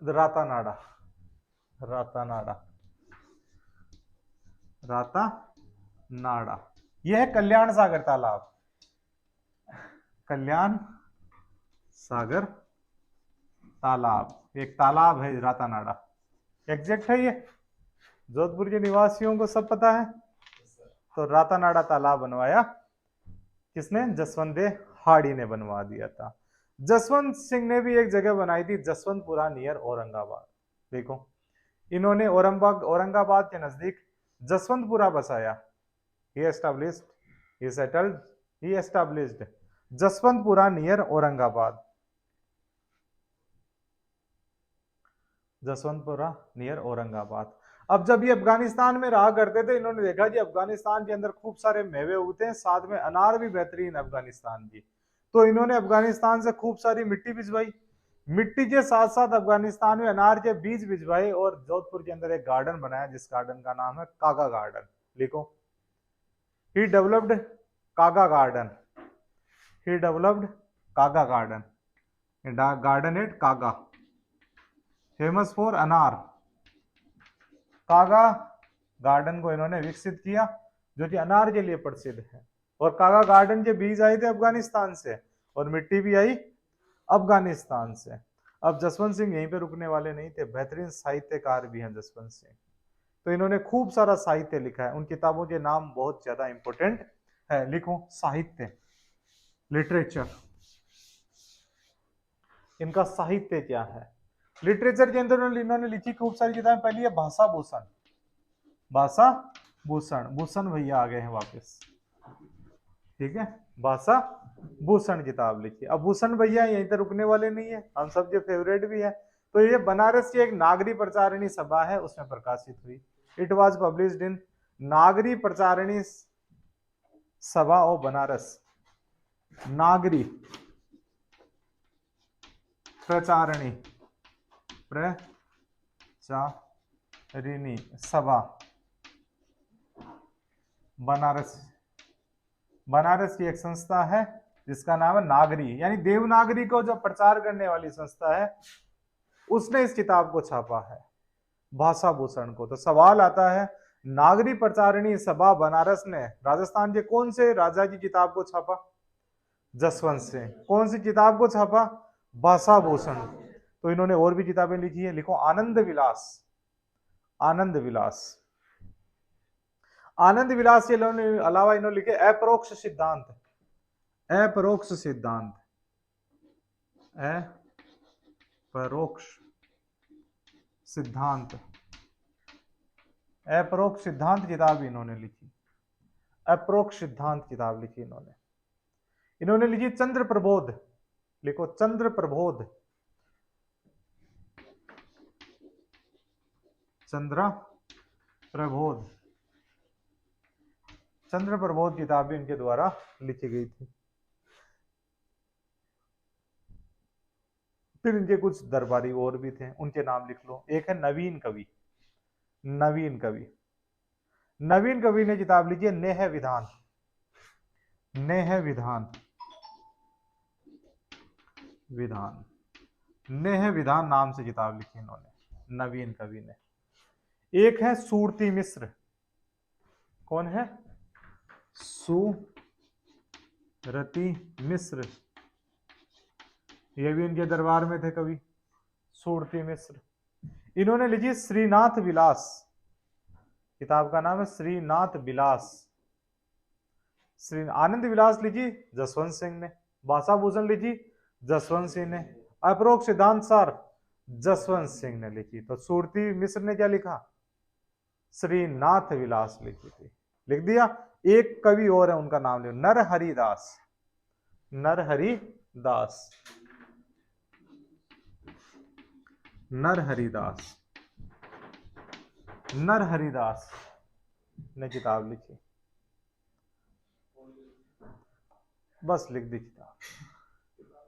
रातानाड़ा, रातानाड़ा, रातानाड़ा। यह है कल्याण सागर तालाब, कल्याण सागर तालाब, एक तालाब है रातानाड़ा। एग्जैक्ट है ये, जोधपुर के निवासियों को सब पता है। तो रातानाड़ा तालाब बनवाया किसने? जसवंत हाड़ी ने बनवा दिया था। जसवंत सिंह ने भी एक जगह बनाई थी, जसवंतपुरा नियर औरंगाबाद। देखो, इन्होंने औरंगाबाद के नजदीक जसवंतपुरा बसाया। he established Jaswantpura near Aurangabad. Jaswantpura near Aurangabad. अब जब ये अफगानिस्तान में रहा करते थे, इन्होंने देखा कि अफगानिस्तान के अंदर खूब सारे मेवे उगते हैं, साथ में अनार भी बेहतरीन अफगानिस्तान की। तो इन्होंने अफगानिस्तान से खूब सारी मिट्टी भिजवाई। मिट्टी के साथ साथ अफगानिस्तान में अनार के बीज भिजवाए और जोधपुर के अंदर एक गार्डन बनाया जिस गार्डन का नाम है कागा गार्डन। लिखो, he developed Kaga garden. He developed Kaga garden, garden at Kaga, famous for anar. Kaga garden को इन्होंने विकसित किया जो कि अनार के लिए प्रसिद्ध है। और कागा गार्डन के बीज आए थे अफगानिस्तान से और मिट्टी भी आई अफगानिस्तान से। अब जसवंत सिंह यहीं पे रुकने वाले नहीं थे, बेहतरीन साहित्यकार भी हैं जसवंत सिंह। तो इन्होंने खूब सारा साहित्य लिखा है, उन किताबों के नाम बहुत ज्यादा इंपॉर्टेंट है। लिखो, साहित्य, लिटरेचर, इनका साहित्य क्या है? लिटरेचर के अंदर इन्होंने लिखी खूब सारी किताबें। पहली है भाषा भूषण। भाषा भूषण, भूषण भैया आ गए हैं वापस, ठीक है। भाषा भूषण किताब लिखी। अब भूषण भैया यहीं पर रुकने वाले नहीं है, हम सब के फेवरेट भी है। तो ये बनारस की एक नागरी प्रचारिणी सभा है, उसमें प्रकाशित हुई। इट वाज पब्लिश्ड इन नागरी प्रचारिणी सभा ऑफ बनारस। नागरी प्रचारिणी, प्रचारिणी सभा, बनारस। बनारस की एक संस्था है जिसका नाम है नागरी, यानी देवनागरी को जो प्रचार करने वाली संस्था है उसने इस किताब को छापा है, भाषा भूषण को। तो सवाल आता है, नागरी प्रचारिणी सभा बनारस ने राजस्थान के कौन से राजा की किताब को छापा? जसवंत सिंह। कौन सी किताब को छापा? भाषा भूषण। तो इन्होंने और भी किताबें लिखी है, लिखो आनंद विलास। आनंद विलास। आनंद विलास के अलावा इन्होंने लिखे अपरोक्ष सिद्धांत। अपरोक्ष सिद्धांत, अपरोक्ष सिद्धांत, अपरोक्ष सिद्धांत किताब इन्होंने लिखी। अपरोक्ष सिद्धांत किताब लिखी इन्होंने। इन्होंने लिखी चंद्र प्रबोध, लिखो चंद्र प्रबोध। चंद्र प्रबोध, चंद्र प्रबोध किताब भी इनके द्वारा लिखी गई थी। फिर इनके कुछ दरबारी और भी थे, उनके नाम लिख लो। एक है नवीन कवि। नवीन कवि, नवीन कवि ने किताब लिखी है नेह विधान। नेह विधान, विधान, नेह विधान नाम से किताब लिखी इन्होंने, नवीन कवि ने। एक है सूरती मिश्र। कौन है? सूरती मिश्र, ये भी इनके दरबार में थे कवि, सूरती मिश्र। इन्होंने लिखी श्रीनाथ विलास, किताब का नाम है श्रीनाथ विलास। श्री आनंद विलास लिखी जसवंत सिंह ने, भाषा भूषण लिखी जसवंत सिंह ने, अपरोक्ष सिद्धांत सार जसवंत सिंह ने लिखी। तो सूरती मिश्र ने क्या लिखा? श्रीनाथ विलास लिखी थी, लिख दिया। एक कवि और है, उनका नाम लिखो, नरहरि दास। नरहरि दास, नरहरि दास, नरहरि दास ने किताब लिखी। बस लिख दी किताब,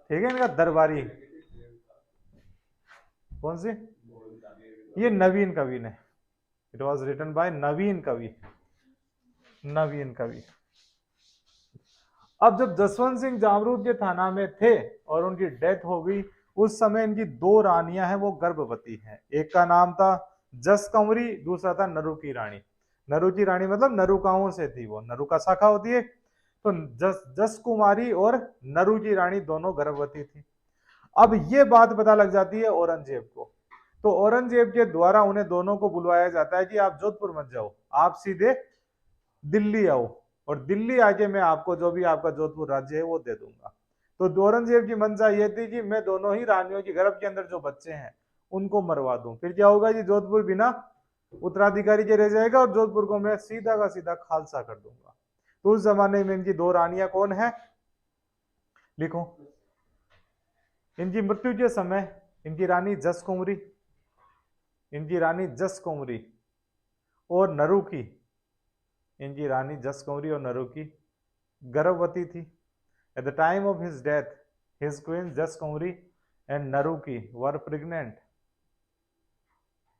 ठीक है। इनका दरबारी कौन सी? ये नवीन कवि ने, इट वॉज रिटन बाय नवीन कवि। नवीन कवि। अब जब जसवंत सिंह जामरूद के थाना में थे और उनकी डेथ हो गई, उस समय इनकी दो रानियां हैं, वो गर्भवती हैं। एक का नाम था जस कंवरी, दूसरा था नरु की रानी। नरु की रानी मतलब नरुकाओं से थी, वो नरुका शाखा होती है। तो जस कुमारी और नरु की रानी दोनों गर्भवती थी। अब ये बात पता लग जाती है औरंगजेब को, तो औरंगजेब के द्वारा उन्हें दोनों को बुलवाया जाता है कि आप जोधपुर मत जाओ, आप सीधे दिल्ली आओ, और दिल्ली आके मैं आपको जो भी आपका जोधपुर राज्य है वो दे दूंगा। तो औरंगजेब की मंशा ये थी कि मैं दोनों ही रानियों के गर्भ के अंदर जो बच्चे हैं उनको मरवा दूं, फिर क्या होगा कि जोधपुर बिना उत्तराधिकारी के रह जाएगा और जोधपुर को मैं सीधा का सीधा खालसा कर दूंगा। तो उस जमाने में इनकी दो रानियां कौन है? लिखो। इनकी मृत्यु के समय इनकी रानी जस कुंवरी, इनकी रानी जस कुंवरी और नरु की, इनकी रानी जस कुंवरी और नरु की गर्भवती थी। At the time of his death his queen Jas Kunwari and Naru की were pregnant,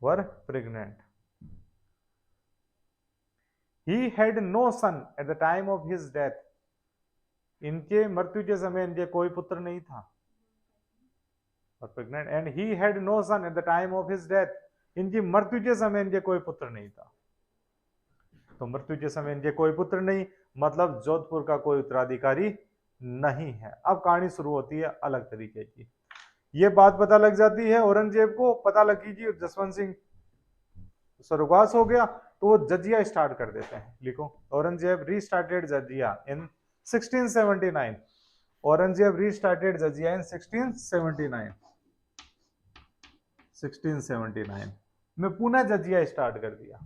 were pregnant. He had no son at the time of his death. इनके मृत्यु के समय इनके कोई पुत्र नहीं था, और pregnant. And he had no son at the time of his death. इनकी मृत्यु के समय इनके कोई पुत्र नहीं था। तो मृत्यु के समय इनके कोई पुत्र नहीं, मतलब जोधपुर का कोई उत्तराधिकारी नहीं है। अब कहानी शुरू होती है अलग तरीके की। ये बात पता लग जाती है औरंगजेब को, पता लगी कि जसवंत सिंह स्वर्गवास हो गया, तो वो जजिया स्टार्ट कर देते हैं। लिखो, औरंगजेब रीस्टार्टेड जजिया इन 1679। औरंगजेब रीस्टार्टेड जजिया इन 1679। 1679 में पुनः जजिया स्टार्ट कर दिया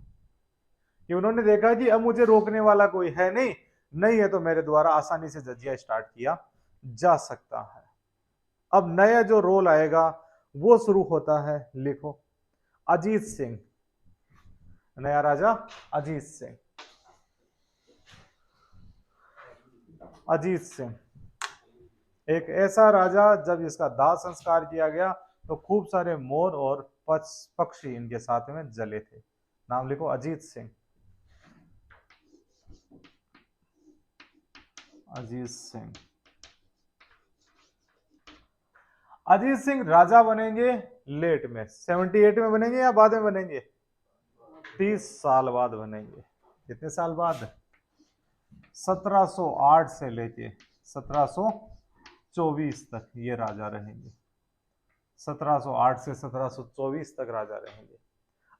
कि उन्होंने देखा कि अब मुझे रोकने वाला कोई है नहीं, नहीं है तो मेरे द्वारा आसानी से जजिया स्टार्ट किया जा सकता है। अब नया जो रोल आएगा वो शुरू होता है। लिखो, अजीत सिंह, नया राजा अजीत सिंह। अजीत सिंह एक ऐसा राजा जब इसका दाह संस्कार किया गया तो खूब सारे मोर और पक्षी इनके साथ में जले थे। नाम लिखो अजीत सिंह। अजीत सिंह। अजीत सिंह राजा बनेंगे लेट में, 78 में बनेंगे या बाद में बनेंगे? 30 साल बाद बनेंगे। कितने साल बाद? 1708 से लेके 1724 तक ये राजा रहेंगे। 1708 से 1724 तक राजा रहेंगे।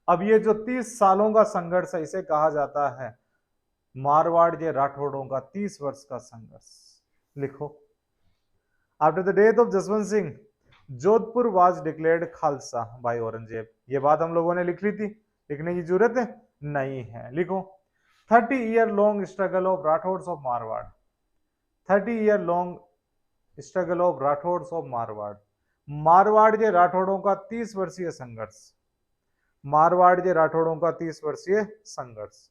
अब ये जो 30 सालों का संघर्ष है इसे कहा जाता है मारवाड़ के राठौड़ों का 30 वर्ष का संघर्ष। लिखो, after the death of Jaswant Singh Jodhpur was declared Khalsa by Aurangzeb. ये बात हम लोगों ने लिख ली थी, लिखने की जरूरत है नहीं है। लिखो, 30 year long struggle of Rathore of Marwar. 30 year long struggle of Rathore of Marwar. Marwar के राठौड़ों का 30 वर्षीय संघर्ष। मारवाड़ के राठौड़ों का 30 वर्षीय संघर्ष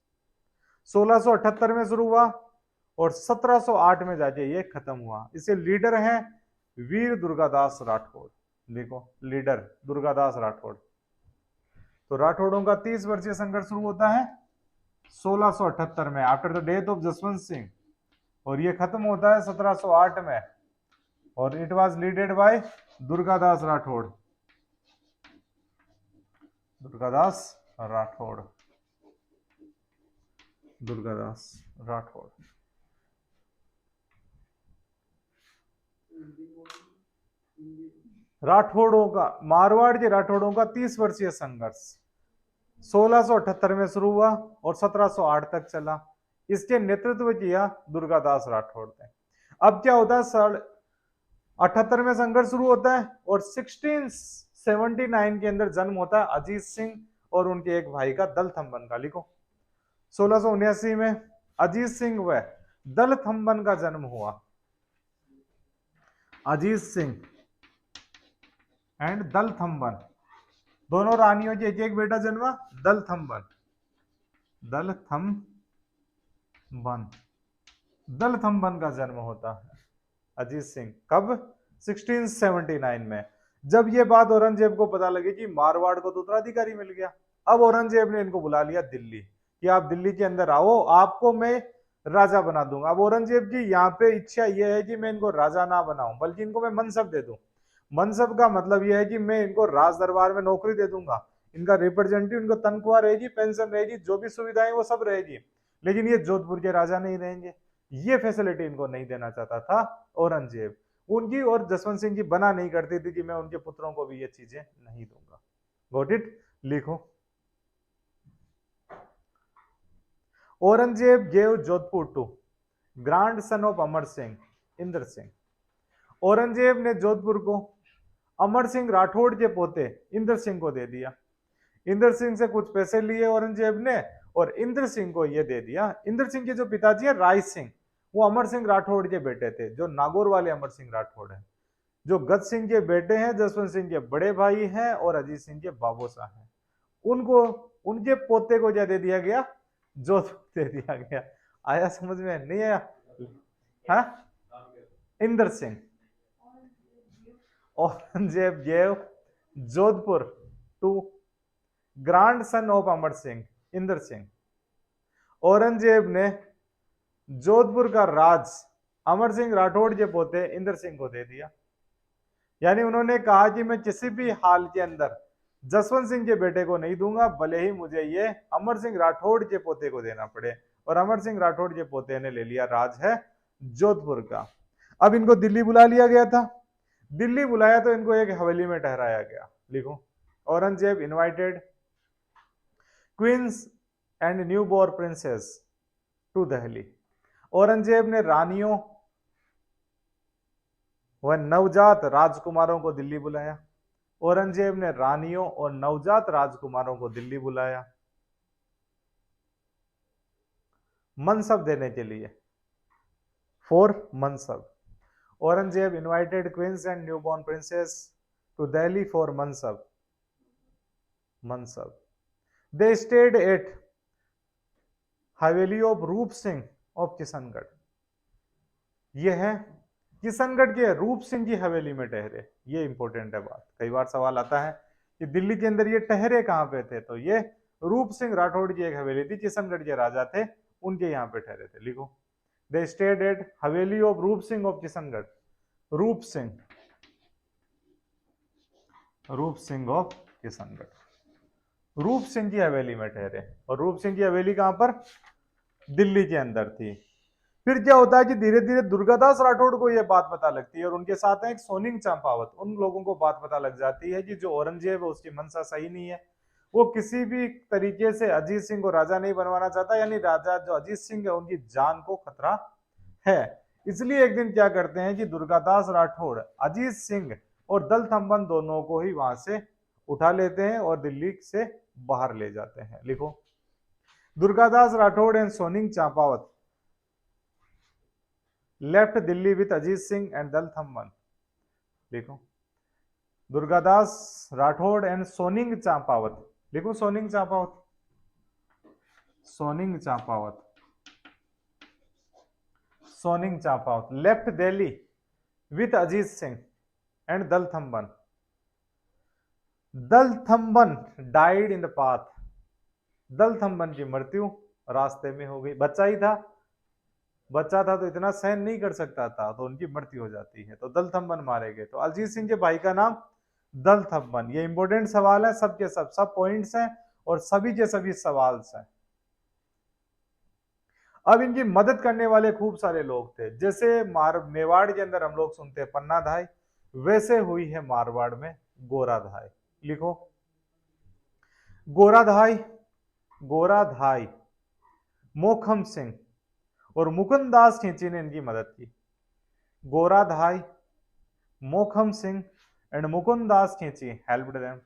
1678 में शुरू हुआ और 1708 में जाके ये खत्म हुआ। इसे लीडर हैं वीर दुर्गादास राठौड़। देखो, लीडर दुर्गादास राठौड़। तो राठौड़ों का 30 वर्षीय संघर्ष शुरू होता है 1678 में after the death of Jaswant Singh और ये खत्म होता है 1708 में और it was leaded by Durgadas Rathore. Durgadas Rathore. Durgadas Rathore. राठौड़ों का, मारवाड़ के राठौड़ों का 30 वर्षीय संघर्ष 1678 में शुरू हुआ और 1708 तक चला। इसके नेतृत्व किया दुर्गादास राठौड़ ने। अब क्या होता है, 78 में संघर्ष शुरू होता है और 1679 के अंदर जन्म होता है अजीत सिंह और उनके एक भाई का दलथम्बन का। लिखो, 1679 में अजीत सिंह व दलथम्बन का जन्म हुआ। अजीत सिंह एंड दलथम्बन, दोनों रानियों के एक एक बेटा जन्मा। दलथम्बन, दलथम्बन, दलथम्बन का जन्म होता है अजीत सिंह। कब? 1679 में। जब ये बात औरंगजेब को पता लगी कि मारवाड़ को तो उत्तराधिकारी मिल गया, अब औरंगजेब ने इनको बुला लिया दिल्ली कि आप दिल्ली के अंदर आओ, आपको मैं राजा बना दूंगा। अब औरंगजेब की यहाँ पे इच्छा यह है कि मैं इनको राजा ना बनाऊं बल्कि इनको मैं मनसब दे दूं। मनसब का मतलब यह है कि मैं इनको राज दरबार में नौकरी दे दूंगा, इनका रिप्रेजेंटेटिव, इनको तनख्वाह रहेगी, पेंशन रहेगी, जो भी सुविधाएं वो सब रहेगी, लेकिन ये जोधपुर के राजा नहीं रहेंगे। ये फैसिलिटी इनको नहीं देना चाहता था औरंगजेब। उनकी और जसवंत सिंह की बना नहीं करती थी कि मैं उनके पुत्रों को भी ये चीजें नहीं दूंगा। Got it? लिखो, Aurangzeb gave Jodhpur to grand son of Amar Singh, Indra Singh. Aurangzeb ने जोधपुर को अमर सिंह राठौड़ के पोते इंद्र सिंह को दे दिया। इंद्र सिंह से कुछ पैसे लिए औरंगजेब ने और इंद्र सिंह को यह दे दिया। इंद्र सिंह के जो पिताजी है राय सिंह, वो अमर सिंह राठौड़ के बेटे थे, जो नागौर वाले अमर सिंह राठौड़ हैं। जो गज सिंह के बेटे हैं, जसवंत सिंह के बड़े भाई हैं और अजीत सिंह के बाबूसा हैं। उनको, उनके पोते को क्या दे दिया गया? जोधपुर दे दिया गया। आया समझ में? नहीं आया? हाँ, Indra Singh. Aurangzeb gave Jodhpur to grand son of Amar Singh, Indra Singh. Aurangzeb ने जोधपुर का राज अमर सिंह राठौड़ के पोते इंद्र सिंह को दे दिया। यानी उन्होंने कहा कि मैं किसी भी हाल के अंदर जसवंत सिंह के बेटे को नहीं दूंगा, भले ही मुझे ये अमर सिंह राठौड़ के पोते को देना पड़े। और अमर सिंह राठौड़ के पोते ने ले लिया राज है जोधपुर का। अब इनको दिल्ली बुला लिया गया था। दिल्ली बुलाया तो इनको एक हवेली में ठहराया गया। लिखो, Aurangzeb invited queens and new born princes to Delhi. Aurangzeb ने रानियों व नवजात राजकुमारों को दिल्ली बुलाया। औरंगजेब ने रानियों और नवजात राजकुमारों को दिल्ली बुलाया मनसब देने के लिए, फॉर मनसब। Aurangzeb invited queens and newborn princes to Delhi for मनसब। मनसब। They stayed at haveli of Roop Singh of Kishangarh. यह है किशनगढ़ के रूप सिंह की हवेली में ठहरे। ये इंपॉर्टेंट है बात, कई बार सवाल आता है कि दिल्ली के अंदर ये ठहरे कहाँ पे थे, तो ये रूप सिंह राठौड़ की एक हवेली थी, किशनगढ़ के राजा थे, उनके यहाँ पे ठहरे थे। लिखो, दे stayed at haveli of Roop Singh of Kishangarh. रूप सिंह, रूप सिंह ऑफ किशनगढ़, रूप सिंह की हवेली में ठहरे। और रूप सिंह की हवेली कहां पर, दिल्ली के अंदर थी। फिर क्या होता है कि धीरे धीरे दुर्गादास राठौड़ को यह बात पता लगती है, और उनके साथ है एक सोनिंग चंपावत, उन लोगों को बात पता लग जाती है कि जो औरंगजेब है उसकी मंशा सही नहीं है, वो किसी भी तरीके से अजीत सिंह को राजा नहीं बनवाना चाहता, यानी राजा जो अजीत सिंह है उनकी जान को खतरा है। इसलिए एक दिन क्या करते हैं कि दुर्गादास राठौड़ अजीत सिंह और दलथम्बन दोनों को ही वहां से उठा लेते हैं और दिल्ली से बाहर ले जाते हैं। लिखो, Durgadas Rathore and Soning Champawat left Delhi with Ajit Singh and Dalthamban. लिखो, दुर्गादास राठौड़ एंड सोनिंग चंपावत, लिखो Soning Champawat, Soning Champawat, Soning Champawat left Delhi with Ajit Singh and Dalthamban. Dalthamban died in the path, Dalthamban की मृत्यु रास्ते में हो गई। बच्चा ही था, बच्चा था तो इतना सहन नहीं कर सकता था, तो उनकी मृत्यु हो जाती है, तो दलथम्बन मारे गए। तो अजीत सिंह के भाई का नाम दलथम्बन। ये इंपॉर्टेंट सवाल है, सबके सब पॉइंट्स हैं और सभी के सभी सवाल हैं। अब इनकी मदद करने वाले खूब सारे लोग थे, जैसे मेवाड़ के अंदर हम लोग सुनते हैं पन्ना धाय, वैसे हुई है मारवाड़ में गोरा धाय। लिखो, गोरा धाय, गोरा धाय, मोखम सिंह और मुकुंददास खींची ने इनकी मदद की। गोरा धाय, मोखम Singh and Mukunddas Khinchi helped them.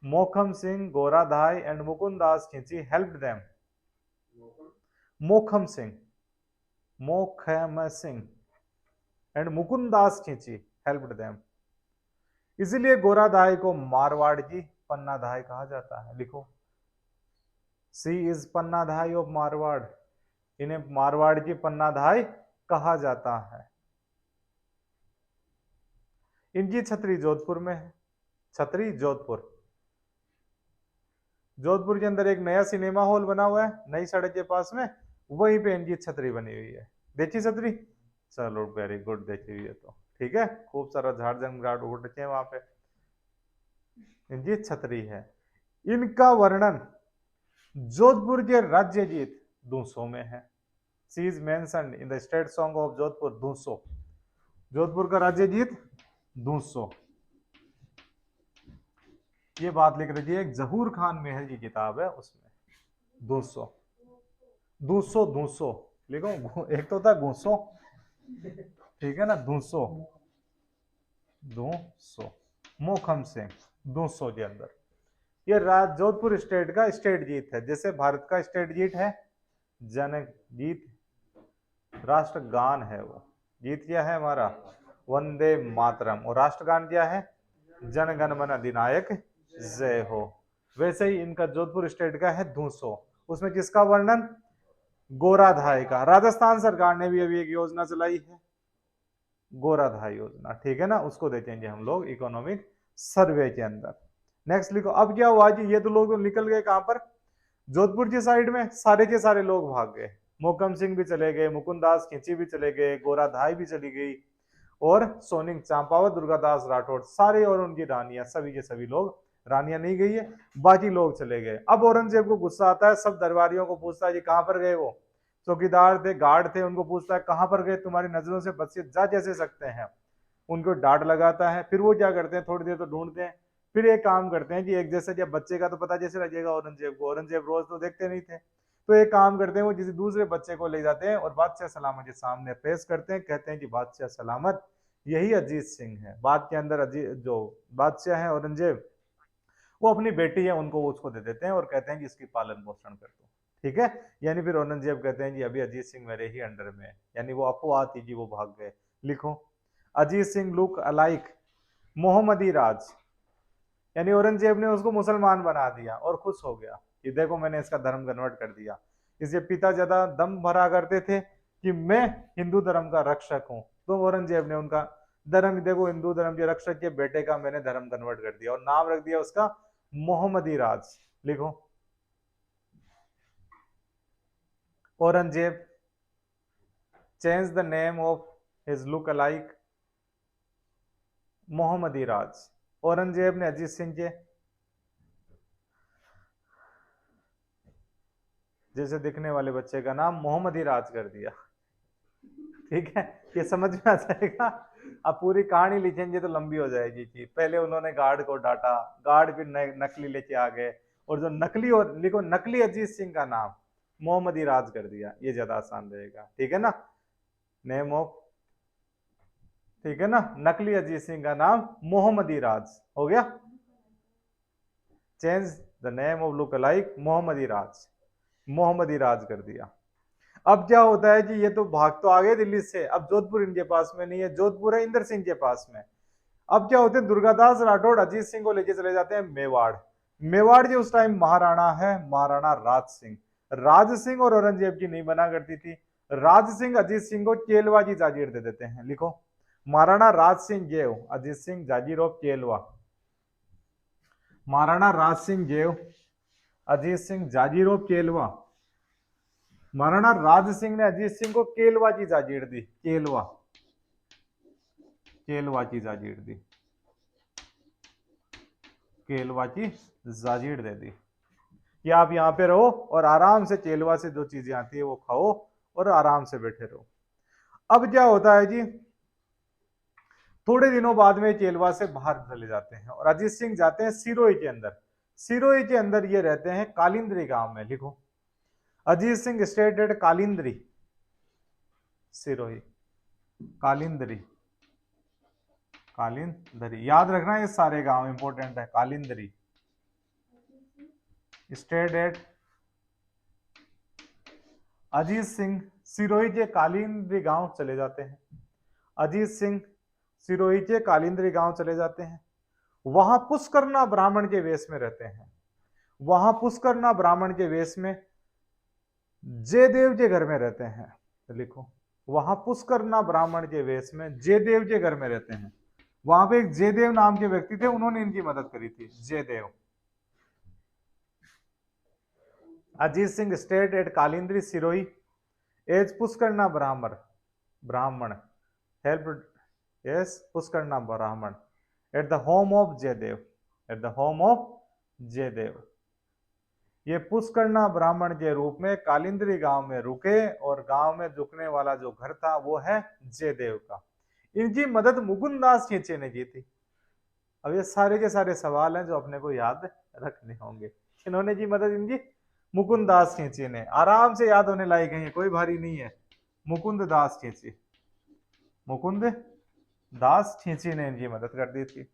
Mokham Singh, गोरा धाय and Mukunddas Khinchi helped them. Mokham Singh, Mokham Singh and Mukunddas Khinchi helped them. इसीलिए गोरा धाय को मारवाड़ की पन्ना धाय कहा जाता है। लिखो, सी इज पन्ना धाय ऑफ मारवाड़, इन्हें मारवाड़ की पन्ना धाय कहा जाता है। इनकी छतरी जोधपुर में है, छतरी जोधपुर। जोधपुर के अंदर एक नया सिनेमा हॉल बना हुआ है नई सड़क के पास में, वहीं पे इनकी छतरी बनी हुई है। देखी छतरी, चलो वेरी गुड, देखी हुई है तो ठीक है। खूब सारा झाड़ जंगलाट उड़ रखे हैं वहां पे, इनकी छतरी है। इनका वर्णन जोधपुर के राज्य गीत दूसों में है। She is mentioned in the state song of Jodhpur Duso, Jodhpur का राज्य गीत दूसो। ये बात लिख रखी है, एक जहूर खान मेहर की किताब है उसमें। दूसो, दूसो, दूसो लिखो, एक तो था गुसो, ठीक है ना, दूसो, दूसो। मोखम सिंह, दूसो के अंदर। ये जोधपुर स्टेट का स्टेट गीत है, जैसे भारत का स्टेट गीत है जनगीत, राष्ट्रगान है वो। गीत क्या है हमारा, वंदे मातरम, और राष्ट्रगान क्या है, जनगण मन अधिनायक जय हो। वैसे ही इनका जोधपुर स्टेट का है दूसो, उसमें किसका वर्णन, गोराधाय का। राजस्थान सरकार ने भी अभी एक योजना चलाई है, गोराधाय योजना, ठीक है ना, उसको देखेंगे हम लोग इकोनॉमिक सर्वे के अंदर। नेक्स्ट लिखो, अब क्या हुआ कि ये तो लोग निकल गए कहां पर, जोधपुर की साइड में, सारे के सारे लोग भाग गए। मोकम सिंह भी चले गए, मुकुंददास खींची भी चले गए, गोराधाय भी चली गई, और सोनिंग चंपावत, दुर्गादास राठौड़, सारे और उनकी रानियां, सभी के सभी लोग, रानियां नहीं गई है, बाकी लोग चले गए। अब औरंगजेब को गुस्सा आता है, सब दरबारियों को पूछता है कि कहां पर गए, वो चौकीदार थे, गार्ड थे, उनको पूछता है कहां पर गए, तुम्हारी नजरों से बच जा कैसे सकते हैं। उनको डांट लगाता है। फिर वो क्या करते हैं, थोड़ी देर तो ढूंढते हैं, फिर एक काम करते हैं कि एक जैसे, जब बच्चे का तो पता जैसे लगेगा औरंगजेब को, औरंगजेब रोज तो देखते नहीं थे, तो एक काम करते हैं, वो किसी दूसरे बच्चे को ले जाते हैं और बादशाह सलामत के सामने पेश करते हैं, कहते हैं कि बादशाह सलामत, यही अजीत सिंह है। बाद के अंदर अजीत जो बादशाह है औरंगजेब, वो अपनी बेटी है, उनको उसको दे देते हैं और कहते हैं कि इसकी पालन पोषण कर दो, ठीक है। यानी फिर औरंगजेब कहते हैं कि अभी अजीत सिंह मेरे ही अंडर में है, यानी वो अफवाह थी कि वो भाग गए। लिखो, अजीत सिंह लुक अलाइक मोहम्मदी राज, यानी औरंगजेब ने उसको मुसलमान बना दिया और खुश हो गया कि देखो मैंने इसका धर्म कन्वर्ट कर दिया। इसके पिता ज्यादा दम भरा करते थे कि मैं हिंदू धर्म का रक्षक हूं, तो औरंगजेब ने उनका धर्म, देखो हिंदू धर्म के रक्षक के बेटे का मैंने धर्म कन्वर्ट कर दिया और नाम रख दिया उसका मोहम्मदी राज। लिखो Aurangzeb change the name of his look alike Mohammadi Raj. Aurangzeb ने अजीत सिंह के जैसे दिखने वाले बच्चे का नाम मोहम्मदी राज कर दिया। ठीक है, ये समझ में आ जाएगा। अब पूरी कहानी लिखेंगे तो लंबी हो जाएगी कि पहले उन्होंने गार्ड को डांटा, गार्ड फिर नकली लेके आ गए, और जो नकली, और लिखो नकली अजीत सिंह का नाम मोहम्मदी राज कर दिया, ये ज्यादा आसान रहेगा। ठीक है ना, नेम ऑफ, ठीक है ना, नकली अजीत सिंह का नाम मोहम्मदी राज हो गया। Change the name of look alike Mohammadi Raj, Mohammadi Raj कर दिया। अब क्या होता है कि ये तो भाग तो आ गए दिल्ली से, अब जोधपुर इनके पास में नहीं है, जोधपुर है इंदर सिंह के पास में। अब क्या होते हैं, दुर्गादास राठौड़ अजीत सिंह को लेके चले जाते हैं मेवाड़। मेवाड़ जो उस टाइम महाराणा है, महाराणा राज सिंह। राज सिंह और औरंगजेब की नहीं बना करती थी, राज सिंह अजीत सिंह को केलवा की जागीर दे देते हैं। लिखो Maharana Raj Singh gave Ajit Singh jagir of Kelwa, Maharana Raj Singh gave Ajit Singh jagir of Kelwa. Maharana Raj Singh ने अजीत सिंह को केलवा की जागीर दी, केलवा, केलवा की जागीर दी, केलवा की जागीर दे दी कि आप यहाँ पे रहो और आराम से केलवा से जो चीजें आती है वो खाओ और आराम से बैठे रहो। अब क्या होता है जी, थोड़े दिनों बाद में केलवा से बाहर चले जाते हैं और अजीत सिंह जाते हैं सिरोही के अंदर। सिरोही के अंदर ये रहते हैं कालिंद्री गांव में। लिखो अजीत सिंह स्टेड एट कालिंद्री, सिरोही, कालिंद्री, कालिंद्री, याद रखना ये सारे गांव इंपॉर्टेंट है। कालिंद्री स्टेड एट, अजीत सिंह सिरोही के कालिंद्री गांव चले जाते हैं। अजीत सिंह सिरोही के कालिंद्री गांव चले जाते हैं, वहां पुष्करना ब्राह्मण के वेश में रहते हैं। वहां पुष्करना ब्राह्मण के वेश में जयदेव के घर में रहते हैं। लिखो वहां पुष्करना ब्राह्मण के वेश में जयदेव के घर में रहते हैं। वहां पे एक जयदेव नाम के व्यक्ति थे, उन्होंने इनकी मदद करी थी, Jaidev. Ajit Singh stayed at Kalindri Sirohi as Pushkarna Brahmin help, yes Pushkarna Brahmin at the home of Jaidev, at the home of Jaidev. ये पुष्करना ब्राह्मण के रूप में कालिंद्री गांव में रुके और गांव में रुकने वाला जो घर था वो है जयदेव का। इनकी मदद मुकुंददास खींचे ने की थी। अब ये सारे के सारे सवाल हैं जो अपने को याद रखने होंगे। इन्होंने की मदद इनकी मुकुंददास खींची ने, आराम से याद होने लायक है, कोई भारी नहीं है। मुकुंददास खींची, मुकुंद दास खींची ने इनकी मदद कर दी थी।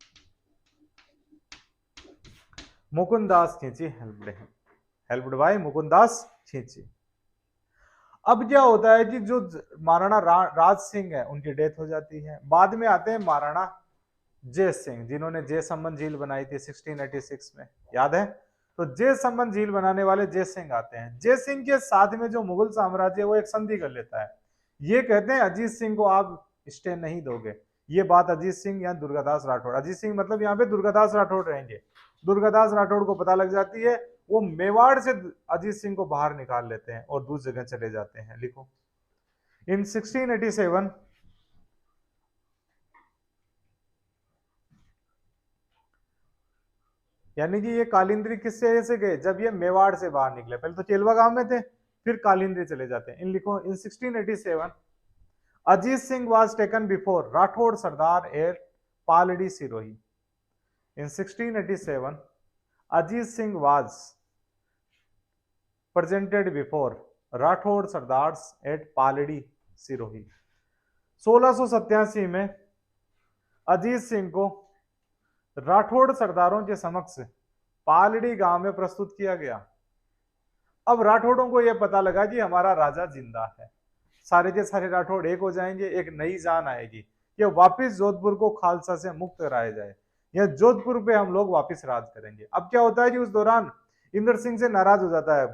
मुकुंददास खींची हेल्प्ड बाय मुकुंददास खींची। अब क्या होता है कि जो महाराणा राज सिंह है उनकी डेथ हो जाती है। बाद में आते हैं महाराणा जय सिंह, जिन्होंने जय संबंध झील बनाई थी 1686 में, याद है। तो जय संबंध झील बनाने वाले जय सिंह आते हैं। जय सिंह के साथ में जो मुगल साम्राज्य वो एक संधि कर लेता है। ये कहते हैं अजीत सिंह को आप स्टे नहीं दोगे। ये बात अजीत सिंह या दुर्गादास राठौड़, अजीत सिंह मतलब यहाँ पे दुर्गादास राठौड़ रहेंगे, दुर्गादास राठौड़ को पता लग जाती है। वो मेवाड़ से अजीत सिंह को बाहर निकाल लेते हैं और दूसरी जगह चले जाते हैं। लिखो इन 1687 यानी कि ये कालिंद्री किससे से गए, जब ये मेवाड़ से बाहर निकले। पहले तो केलवा गांव में थे, फिर कालिंद्री चले जाते हैं। इन लिखो in 1687 Ajit Singh was taken before Rathore Sardar at Paldi Sirohi. In 1687 Ajit Singh was presented before Rathore Sardar at Paldi Sirohi. 1687 में अजीत सिंह को राठौड़ सरदारों के समक्ष पालड़ी गांव में प्रस्तुत किया गया। अब राठौड़ों को यह पता लगा कि हमारा राजा जिंदा है, सारे के सारे राठौड़ एक हो जाएंगे, एक नई जान आएगी कि वापिस जोधपुर को खालसा से मुक्त कराया जाए, या जोधपुर पे हम लोग वापिस राज करेंगे। अब क्या होता है कि उस दौरान इंदर सिंह से नाराज हो जाता है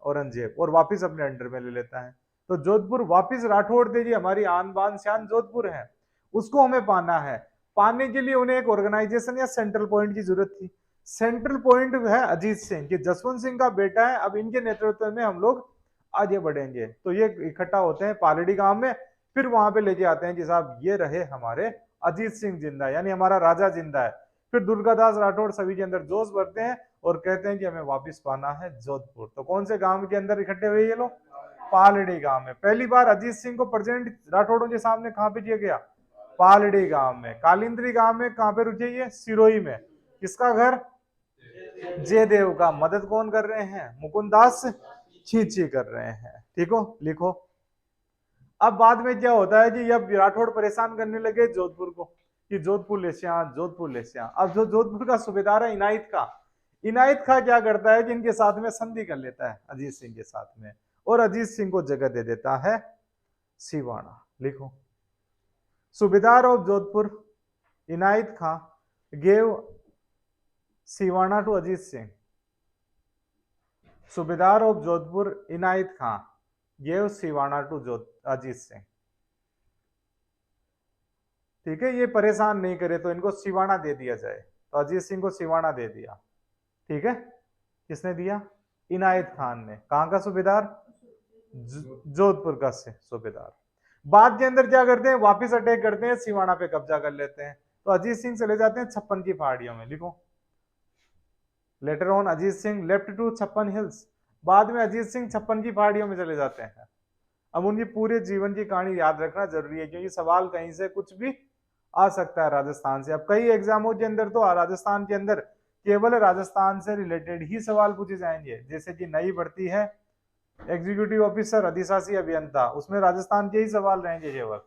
औरंगजेब और वापिस अपने अंडर में ले लेता है। तो जोधपुर वापिस राठौड़ थे जी, हमारी आन बान शान जोधपुर है, उसको हमें पाना है। पाने के लिए उन्हें एक ऑर्गेनाइजेशन या सेंट्रल पॉइंट की जरूरत थी। सेंट्रल पॉइंट है अजीत सिंह, कि जसवंत सिंह का बेटा है, अब इनके नेतृत्व में हम लोग आगे बढ़ेंगे। तो ये इकट्ठा होते हैं पालड़ी गांव में, फिर वहां पे लेके आते हैं कि साहब ये रहे हमारे अजीत सिंह जिंदा, यानी हमारा राजा जिंदा है। फिर दुर्गादास राठौड़ सभी के अंदर जोश भरते हैं और कहते हैं कि हमें वापस पाना है जोधपुर। तो कौन से गांव के अंदर इकट्ठे हुए ये लोग? पालड़ी गांव में। पहली बार अजीत सिंह को प्रेजेंट राठौड़ों के सामने कहां पे किया गया? पालड़ी गांव में। कालिंद्री गांव में कहां पे रुके ये? सिरोही में। किसका घर? जयदेव का। मदद कौन कर रहे हैं? मुकुंदास खींची कर रहे हैं। ठीक हो, लिखो। अब बाद में क्या होता है कि अब राठौड़ परेशान करने लगे जोधपुर को कि जोधपुर ले श्या, जोधपुर ले श्या। अब जो जोधपुर का सूबेदार है इनायत खां, इनायत खां क्या करता है कि इनके साथ में संधि कर लेता है अजीत सिंह के साथ में, और अजीत सिंह को जगह दे देता है सिवाना। लिखो, subedar of Jodhpur Inayat Khan gave Siwana to Ajit Singh. Subedar of Jodhpur Inayat Khan gave Siwana to Ajit Singh. ठीक है, ये परेशान नहीं करे तो इनको सिवाना दे दिया जाए, तो अजीत सिंह को सिवाना दे दिया। ठीक है, किसने दिया? इनायत खान ने। कहां का सूबेदार? जोधपुर का सूबेदार। बाद के अंदर क्या करते हैं? वापिस अटैक करते हैं, सिवाना पे कब्जा कर लेते हैं। तो अजीत सिंह चले जाते हैं 56 की पहाड़ियों में। लिखो, later on Ajit Singh left to 56 hills. बाद में अजीत सिंह 56 की पहाड़ियों में चले जाते हैं। अब उनकी पूरे जीवन की कहानी याद रखना जरूरी है, क्योंकि सवाल कहीं से कुछ भी आ सकता है राजस्थान से। अब कई एग्जामों के अंदर तो राजस्थान के अंदर केवल राजस्थान से रिलेटेड ही सवाल पूछे जाएंगे। जैसे कि नई भर्ती है एग्जीक्यूटिव ऑफिसर अधिशासी अभियंता, उसमें राजस्थान के ही सवाल रहेंगे केवल।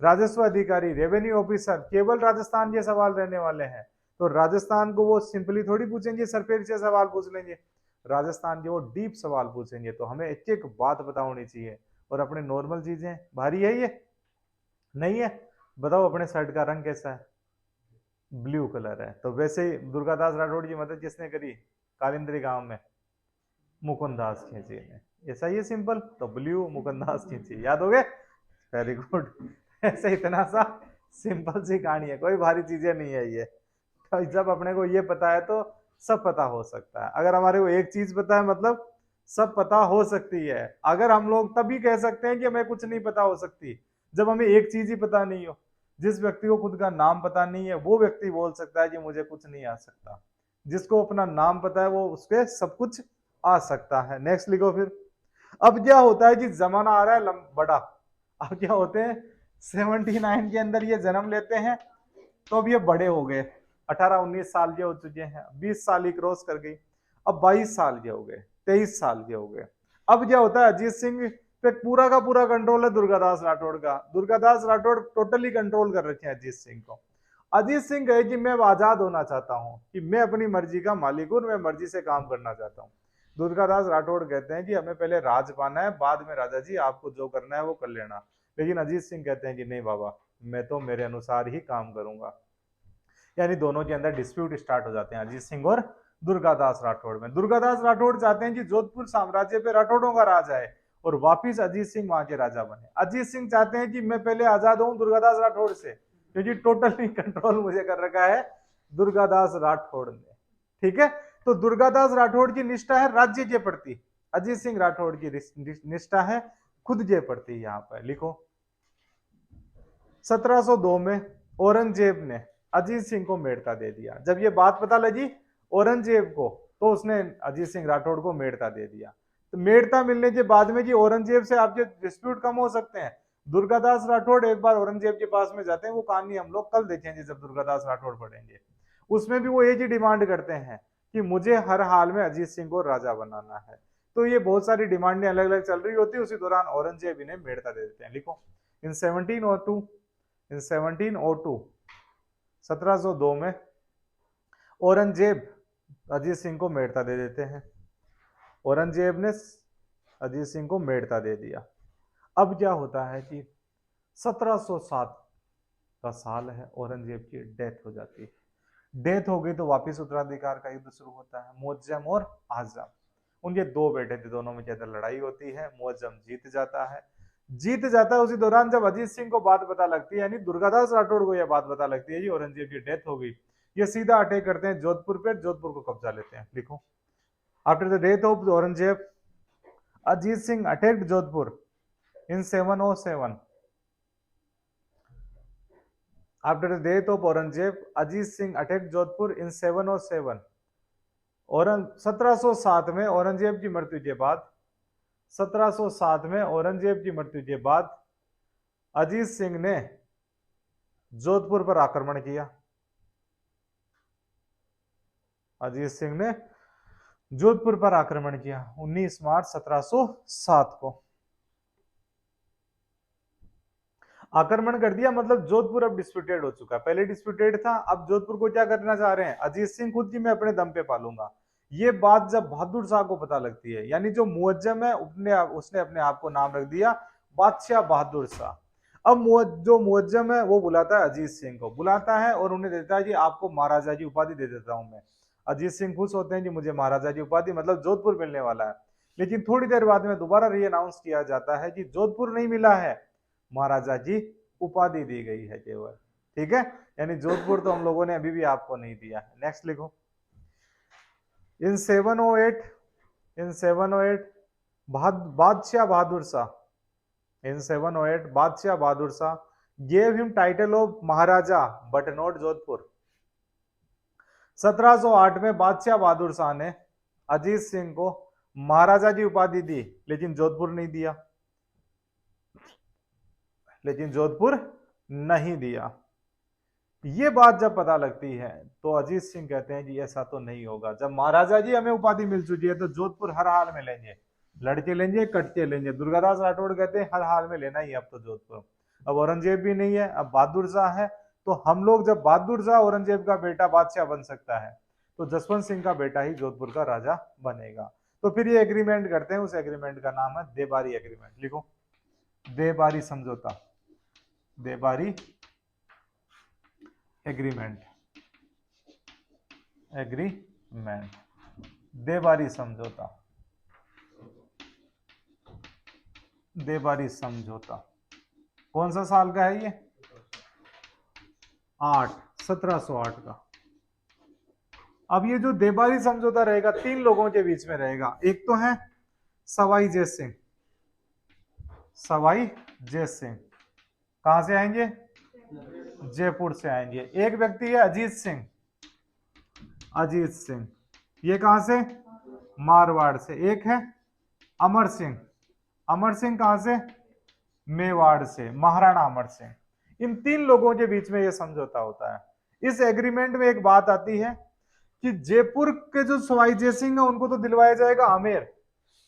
राजस्व अधिकारी, रेवेन्यू ऑफिसर, केवल राजस्थान के सवाल रहने वाले हैं। तो राजस्थान को वो सिंपली थोड़ी पूछेंगे, सरफेस से सवाल पूछ लेंगे। राजस्थान के वो डीप सवाल पूछेंगे। तो हमें एक एक बात पता होनी चाहिए। और अपने नॉर्मल चीजें, भारी है ये नहीं है? बताओ अपने शर्ट का रंग कैसा है? ब्लू कलर है। तो वैसे ही दुर्गादास राठौड़ की मदद किसने करी कालिंद्री गांव में? मुकुंदास खींची ने। ऐसा ही सिंपल। तो ब्लू मुकुंदास खींची, याद हो गए? Very good. ऐसे इतना सा सिंपल सी कहानी है, कोई भारी चीजें नहीं है ये। तो जब अपने को ये पता है तो सब पता हो सकता है। अगर हमारे को एक चीज पता है मतलब सब पता हो सकती है। अगर हम लोग तभी कह सकते हैं कि हमें कुछ नहीं पता हो सकती, जब हमें एक चीज ही पता नहीं हो। जिस व्यक्ति को खुद का नाम पता नहीं है वो व्यक्ति बोल सकता है कि मुझे कुछ नहीं आ सकता। जिसको अपना नाम पता है वो उसके सब कुछ आ सकता है। नेक्स्ट लिखो फिर। अब क्या होता है कि जमाना आ रहा है बड़ा। अब क्या होते हैं 79 के अंदर ये जन्म लेते हैं, तो अब ये बड़े हो गए, 18-19 साल के हो चुके हैं, 20 साल ही क्रॉस कर गई। अब 22 साल के हो गए, 23 साल के हो गए। अब क्या होता है अजीत सिंह पे पूरा का पूरा कंट्रोल है दुर्गादास राठौड़ का। दुर्गादास राठौड़ टोटली कंट्रोल कर रखे हैं अजीत सिंह को। अजीत सिंह कहे कि मैं आजाद होना चाहता हूं, कि मैं अपनी मर्जी का मालिक हूं, मैं मर्जी से काम करना चाहता हूं। दुर्गादास राठौड़ कहते हैं कि हमें पहले राज पाना है, बाद में राजा जी आपको जो करना है वो कर लेना। लेकिन अजीत सिंह कहते हैं कि नहीं बाबा, मैं तो मेरे अनुसार ही काम करूंगा। यानी दोनों के अंदर डिस्प्यूट स्टार्ट हो जाते हैं अजीत सिंह और दुर्गादास राठौड़ में। दुर्गादास राठौड़ चाहते हैं कि जोधपुर साम्राज्य पे राठौड़ों का राज आए और वापिस अजीत सिंह वहां के राजा बने। अजीत सिंह चाहते हैं कि मैं पहले आजाद हूं दुर्गादास राठौड़ से, क्योंकि टोटली कंट्रोल मुझे कर रखा है दुर्गादास राठौड़ ने। ठीक है, तो दुर्गादास राठौड़ की निष्ठा है राज्य के प्रति, अजीत सिंह राठौड़ की निष्ठा है खुद के प्रति। यहाँ पर लिखो, 1702 में औरंगजेब ने अजीत सिंह को मेड़ता दे दिया। जब ये बात पता लगी औरंगजेब को, तो उसने अजीत सिंह राठौड़ को मेड़ता दे दिया। तो मेड़ता मिलने के बाद में कि औरंगजेब से आपके डिस्प्यूट कम हो सकते हैं। दुर्गादास राठौड़ एक बार औरंगजेब के पास में जाते हैं, वो कहानी हम लोग कल देखेंगे जब दुर्गादास राठौड़ पढ़ेंगे। उसमें भी वो एक ही डिमांड करते हैं कि मुझे हर हाल में अजीत सिंह को राजा बनाना है। तो ये बहुत सारी डिमांडें अलग अलग चल रही होती है, उसी दौरान औरंगजेब इन्हें मेड़ता दे देते हैं। लिखो, इन 1702 में औरंगजेब अजीत सिंह को मेड़ता दे देते हैं। औरंगजेब ने अजीत सिंह को मेड़ता दे दिया। अब क्या होता है कि 1707 का साल है, औरंगजेब की डेथ हो जाती है। डेथ हो गई तो वापिस उत्तराधिकार का युद्ध शुरू होता है, मुअज्जम और आजम। उनके दो बेटे थे, दोनों में ज्यादा लड़ाई होती है। मुअज्जम जीत जाता है, जीत जाता है उसी दौरान जब अजीत सिंह को बात पता लगती है, यानी दुर्गादास राठौड़ को यह बात पता लगती है जी औरंगजेब की डेथ हो गई। ये सीधा अटैक करते हैं जोधपुर पे, जोधपुर को कब्जा लेते हैं। लिखो, after the death of Aurangzeb Ajit Singh attacked Jodhpur in 707। After the death of Aurangzeb, Ajit Singh attacked Jodhpur in 707। और 1707 में औरंगजेब की मृत्यु के बाद 1707 में औरंगजेब की मृत्यु के बाद अजीत सिंह ने जोधपुर पर आक्रमण किया। अजीत सिंह ने जोधपुर पर आक्रमण किया 19 मार्च 1707 को। आक्रमण कर दिया मतलब जोधपुर अब डिस्प्यूटेड हो चुका, पहले डिस्प्यूटेड था, अब जोधपुर को क्या करना चाह रहे हैं अजीत सिंह खुद की मैं अपने दम पे पालूंगा। ये बात जब बहादुर शाह को पता लगती है, यानी जो मुअज्जम है उसने अपने आप को नाम रख दिया बादशाह बहादुर शाह। अब जो मुअज्जम है वो बुलाता है अजीत सिंह को, बुलाता है और उन्हें देता है कि आपको महाराजा की उपाधि दे देता हूं मैं। अजीत सिंह खुश होते हैं कि मुझे महाराजा की उपाधि मतलब जोधपुर मिलने वाला है। लेकिन थोड़ी देर बाद में दोबारा री अनाउंस किया जाता है कि जोधपुर नहीं मिला है, महाराजा जी उपाधि दी गई है केवल। ठीक है, यानी जोधपुर तो हम लोगों ने अभी भी आपको नहीं दिया है। नेक्स्ट लिखो, इन 708 Badshah Bahadur Shah, in 708 Badshah Bahadur Shah gave him title of Maharaja but not Jodhpur. 1708 में बादशाह बहादुर शाह ने अजीत सिंह को महाराजा की उपाधि दी, लेकिन जोधपुर नहीं दिया, लेकिन जोधपुर नहीं दिया। ये बात जब पता लगती है तो अजीत सिंह कहते हैं कि ऐसा तो नहीं होगा, जब महाराजा जी हमें उपाधि मिल चुकी है तो जोधपुर हर हाल में लेंगे, लड़के लेंगे कटके लेंगे। दुर्गादास राठौड़ कहते हैं हर हाल में लेना ही अब तो जोधपुर। अब औरंगजेब भी नहीं है, अब बहादुर शाह है, तो हम लोग जब बहादुर शाह औरंगजेब का बेटा बादशाह बन सकता है तो जसवंत सिंह का बेटा ही जोधपुर का राजा बनेगा। तो फिर ये एग्रीमेंट करते हैं, उस एग्रीमेंट का नाम है देबारी एग्रीमेंट। लिखो, देबारी समझौता, देबारी एग्रीमेंट, एग्रीमेंट, देबारी समझौता, देबारी समझौता कौन सा साल का है ये? 1708 का। अब ये जो देबारी समझौता रहेगा तीन लोगों के बीच में रहेगा, एक तो है सवाई जय सिंह, सवाई जय सिंह कहां से आएंगे? जयपुर से आएंगे। एक व्यक्ति है अजीत सिंह, अजीत सिंह ये कहां से? मारवाड़ से। एक है अमर सिंह, अमर सिंह कहां से? मेवाड़ से, महाराणा अमर सिंह। इन तीन लोगों के बीच में यह समझौता होता है। इस एग्रीमेंट में एक बात आती है कि जयपुर के जो सवाई जय सिंह है उनको तो दिलवाया जाएगा आमेर,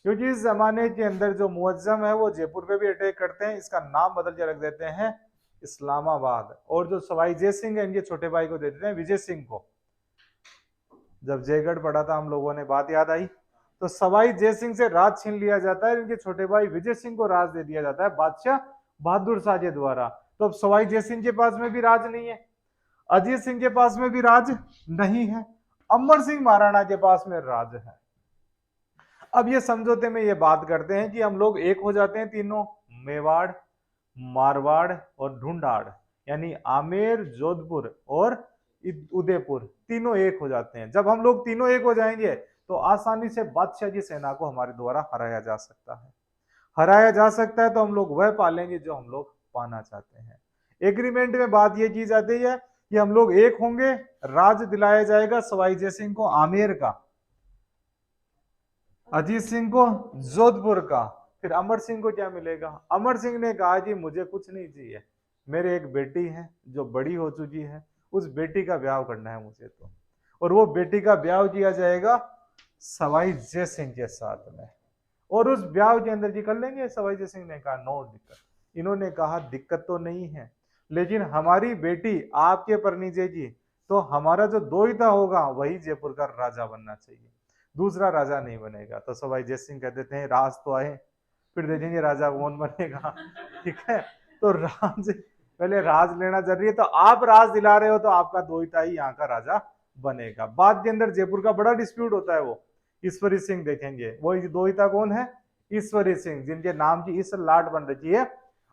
क्योंकि इस जमाने के अंदर जो मुअज्जम है वो जयपुर पे भी अटैक करते हैं, इसका नाम बदल के रख देते हैं इस्लामाबाद। और जो सवाई जय सिंह है इनके छोटे भाई को दे देते हैं विजय सिंह को। जब जयगढ़ पड़ा था हम लोगों ने, बात याद आई, तो सवाई जय सिंह से राज छीन लिया जाता है, इनके छोटे भाई विजय सिंह को राज दे दिया जाता है बादशाह बहादुर शाह के द्वारा। तो अब सवाई जय सिंह के पास में भी राज नहीं है, अजीत सिंह के पास में भी राज नहीं है, अमर सिंह महाराणा के पास में राज है। अब ये समझौते में ये बात करते हैं कि हम लोग एक हो जाते हैं तीनों, मेवाड़, मारवाड़ और ढूंढाड़, यानी आमेर, जोधपुर और उदयपुर तीनों एक हो जाते हैं। जब हम लोग तीनों एक हो जाएंगे तो आसानी से बादशाह की सेना को हमारे द्वारा हराया जा सकता है। हराया जा सकता है तो हम लोग वह पालेंगे जो हम लोग पाना चाहते हैं। एग्रीमेंट में बात यह की जाती है कि हम लोग एक होंगे, राज दिलाया जाएगा सवाई जय सिंह को आमेर का, अजीत सिंह को जोधपुर का। फिर अमर सिंह को क्या मिलेगा? अमर सिंह ने कहा कि मुझे कुछ नहीं चाहिए, मेरे एक बेटी है जो बड़ी हो चुकी है, उस बेटी का ब्याह करना है मुझे तो, और वो बेटी का ब्याह किया जाएगा सवाई जय सिंह के साथ में, और उस ब्याह के अंदर जी कर लेंगे। सवाई जय सिंह ने कहा नो दिक्कत। इन्होंने कहा दिक्कत तो नहीं है, लेकिन हमारी बेटी आपके परनी जाएगी तो हमारा जो दोहिता होगा वही जयपुर का राजा बनना चाहिए, दूसरा राजा नहीं बनेगा। तो सवाई जय सिंह कह देते हैं राज तो आए, फिर देखेंगे राजा कौन बनेगा। ठीक है, तो राज पहले राज लेना जरूरी है, तो आप राज दिला रहे हो तो आपका दोहिता ही यहाँ का राजा बनेगा। बाद के अंदर जयपुर का बड़ा डिस्प्यूट होता है, वो ईश्वरी सिंह देखेंगे, वो दोहिता कौन है? ईश्वरी सिंह, जिनके नाम की ईश्वर लाट बन रही है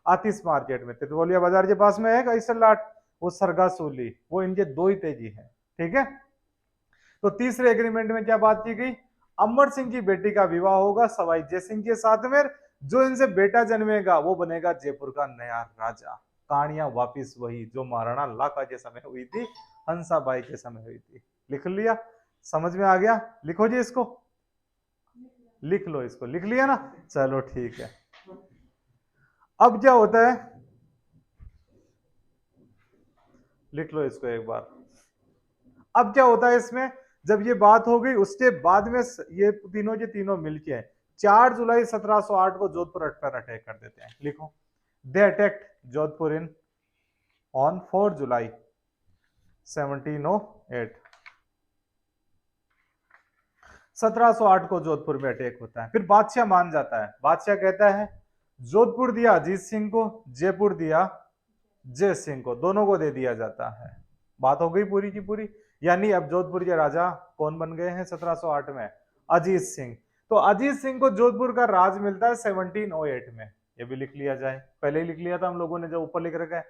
आतिश मार्केट में, तितवलिया बाजार के पास में है ईश्वर लाट, वो सरगासुली, वो इनके दो ही तेजी है। ठीक है, तो तीसरे एग्रीमेंट में क्या बात की गई, अमर सिंह की बेटी का विवाह होगा सवाई जय सिंह के साथ में, जो इनसे बेटा जन्मेगा वो बनेगा जयपुर का नया राजा। कहानियां वापिस वही जो महाराणा लाखा के समय हुई थी, हंसाबाई के समय हुई थी। लिख लिया, समझ में आ गया, लिखो जी इसको, लिख लो इसको, लिख लिया ना, चलो ठीक है। अब क्या होता है, लिख लो इसको एक बार। अब क्या होता है इसमें, जब ये बात हो गई उसके बाद में ये तीनों के तीनों मिलके 4 जुलाई 1708 को जोधपुर पर अटैक कर देते हैं। लिखो, दे अटैक्ट जोधपुर इन ऑन 4 जुलाई 1708। 1708 को जोधपुर में अटैक होता है। फिर बादशाह मान जाता है, बादशाह कहता है जोधपुर दिया अजीत सिंह को, जयपुर दिया जय सिंह को, दोनों को दे दिया जाता है। बात हो गई पूरी की पूरी। यानी अब जोधपुर के राजा कौन बन गए हैं 1708 में, अजीत सिंह। तो अजीत सिंह को जोधपुर का राज मिलता है 1708 में, ये भी लिख लिया जाए, पहले ही लिख लिया था हम लोगों ने जो ऊपर लिख रखा है।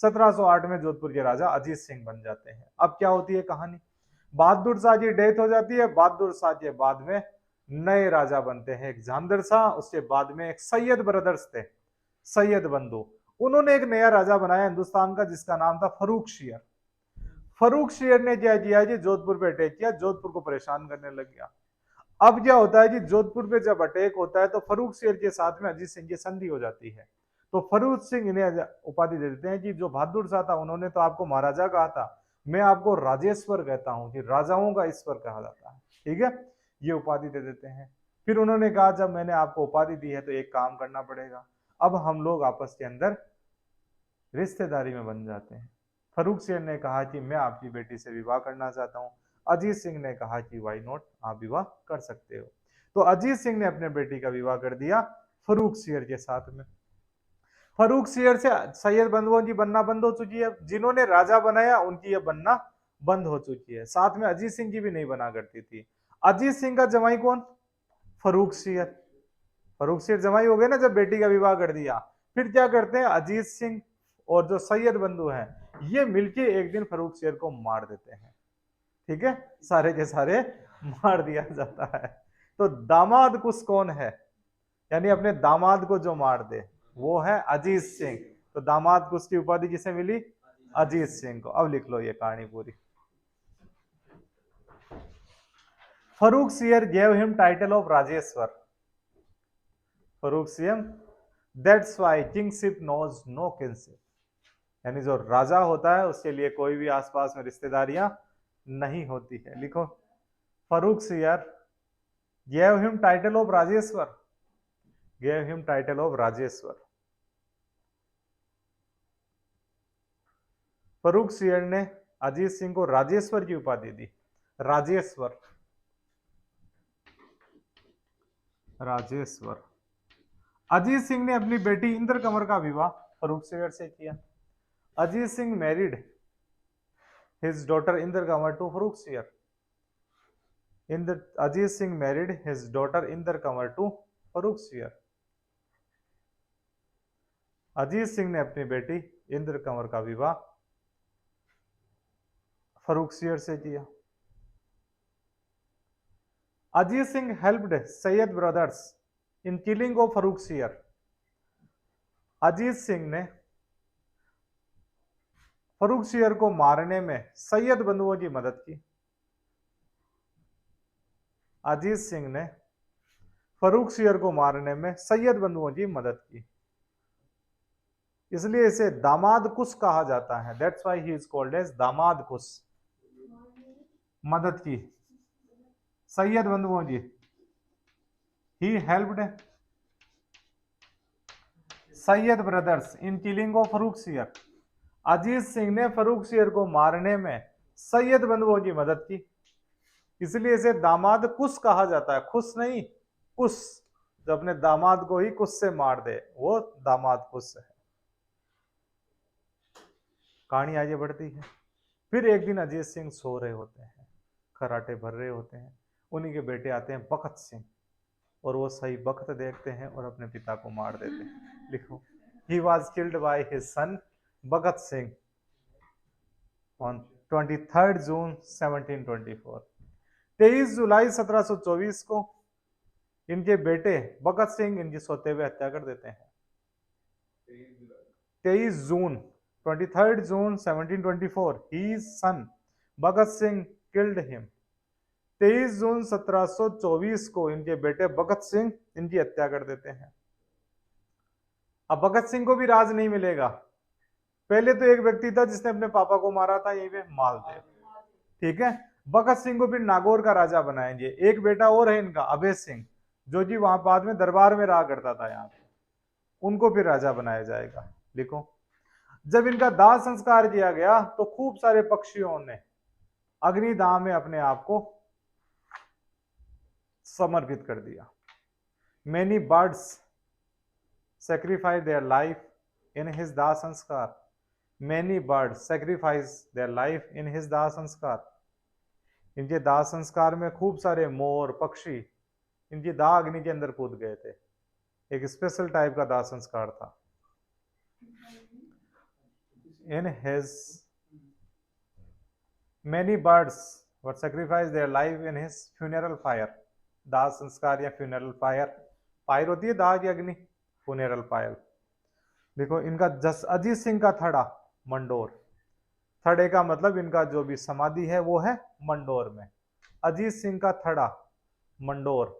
1708 में जोधपुर के राजा अजीत सिंह बन जाते हैं। अब क्या होती है कहानी, बहादुर शाह की डेथ हो जाती है, बहादुर शाह के बाद में नए राजा बनते हैं, एक झांझर शाह, उसके बाद में एक सैयद ब्रदर्स थे, सैयद बंधु, उन्होंने एक नया राजा बनाया हिंदुस्तान का जिसका नाम था फर्रुख शेर। फर्रुख शेर ने क्या किया कि जोधपुर पे अटैक किया, जोधपुर को परेशान करने लग गया। अब क्या होता है कि जोधपुर पे जब अटैक होता है तो फर्रुख शेर के साथ में अजीत सिंह की संधि हो जाती है। तो फर्रुख सिंह इन्हें उपाधि दे देते हैं कि जो बहादुर शाह था उन्होंने तो आपको महाराजा कहा था, मैं आपको राजेश्वर कहता हूं, कि राजाओं का ईश्वर कहा जाता है। ठीक है, ये उपाधि दे देते हैं। फिर उन्होंने कहा जब मैंने आपको उपाधि दी है तो एक काम करना पड़ेगा, अब हम लोग आपस के अंदर रिश्तेदारी में बन जाते हैं। फर्रुख शेर ने कहा कि मैं आपकी बेटी से विवाह करना चाहता हूं। अजीत सिंह ने कहा कि वाई नॉट, आप विवाह कर सकते हो। तो अजीत सिंह ने अपने बेटी का विवाह कर दिया फर्रुख शेर के साथ में। फर्रुख शेर से सैयद बंधुओं की बनना बंद हो चुकी है, जिन्होंने राजा बनाया उनकी यह बनना बंद हो चुकी है। साथ में अजीत सिंह की भी नहीं बना करती थी। अजीत सिंह का जमाई कौन, फर्रुख शेर। फर्रुख शेर जमाई हो गए ना जब बेटी का विवाह कर दिया। फिर क्या करते हैं अजीत सिंह और जो सैयद बंधु हैं ये मिलके एक दिन फर्रुख शेर को मार देते हैं। ठीक है, सारे के सारे मार दिया जाता है। तो दामाद कुछ कौन है, यानी अपने दामाद को जो मार दे वो है अजीत सिंह। तो दामाद कुछ की उपाधि किसे मिली, अजीत सिंह को। अब लिख लो ये कहानी पूरी। फर्रुख शेर gave him title of Rajeshwar. Farrukh Sher, that's why kingship knows no kingship, यानी जो राजा होता है उसके लिए कोई भी आसपास में रिश्तेदारियां नहीं होती है। लिखो, फर्रुख शेर gave him title of Rajeshwar, gave him title of Rajeshwar. Farrukh शेर ने अजीत सिंह को राजेश्वर की उपाधि दी, राजेश्वर, राजेश्वर। अजीत सिंह ने अपनी बेटी इंद्र कंवर का विवाह फर्रुख शेर से किया। Ajit Singh married his daughter Indra Kanwar to Farrukh Sher. Ajit Singh married his daughter Indra Kanwar to Farrukh Sher. Ajit Singh ने अपनी बेटी इंद्र कंवर का विवाह फर्रुख शेर से किया। Ajit Singh helped Sayyid brothers in killing of Farrukh Sher. Ajit Singh ने फर्रुख शेर को मारने में सैयद बंधुओं की मदद की। अजीत सिंह ने फर्रुख शेर को मारने में सैयद बंधुओं की मदद की, इसलिए इसे दामाद कुश कहा जाता है। That's why he is called as दामाद कुश। मदद की सैयद बंधुओं की। He helped Sayyid brothers in killing of Farrukh Sher. Ajit Singh ने फर्रुख शेर को मारने में सैयद बंधुओं की मदद की, इसलिए इसे दामाद कुश कहा जाता है। खुश नहीं, कुश, जो अपने दामाद को ही कुश से मार दे वो दामाद कुश है। कहानी आगे बढ़ती है। फिर एक दिन अजीत सिंह सो रहे होते हैं, खराटे भर रहे होते हैं, उन्हीं के बेटे आते हैं बखत सिंह। और वो सही वक्त देखते हैं और अपने पिता को मार देते हैं। लिखो, he was killed by his son Bhagat Singh on 23 जून 1724। 23 जुलाई 1724 को इनके बेटे भगत सिंह इनकी सोते हुए हत्या कर देते हैं। 23 जून 23 जून 1724 his son Bhagat Singh killed him. 23 जून 1724 को इनके बेटे भगत सिंह इनकी हत्या कर देते हैं। अब भगत सिंह को भी राज नहीं मिलेगा। पहले तो एक व्यक्ति था जिसने अपने पापा को मारा था, यही पे मालदेव, ठीक है। भगत सिंह को फिर नागौर का राजा बनाएंगे। एक बेटा और है इनका अभय सिंह, जो कि वहां बाद में दरबार में रहा करता था यहाँ पे, उनको फिर राजा बनाया जाएगा। लिखो, जब इनका दाह संस्कार किया गया तो खूब सारे पक्षियों ने अग्निदाह में अपने आप को समर्पित कर दिया। Many birds sacrifice their life in his दाह संस्कार। Many birds sacrifice their life in his दाह संस्कार। इनके दाह संस्कार में खूब सारे मोर पक्षी इनकी दाह अग्नि के अंदर कूद गए थे। एक स्पेशल टाइप का दाह संस्कार था। In his many birds were sacrificed their life in his funeral fire। दाह संस्कार या फ्यूनरल फायर, फायर होती है दाह की अग्नि, फ्यूनरल फायर। देखो, इनका अजीत सिंह का थड़ा मंडोर, थड़े का मतलब इनका जो भी समाधि है वो है मंडोर में। अजीत सिंह का थड़ा मंडोर,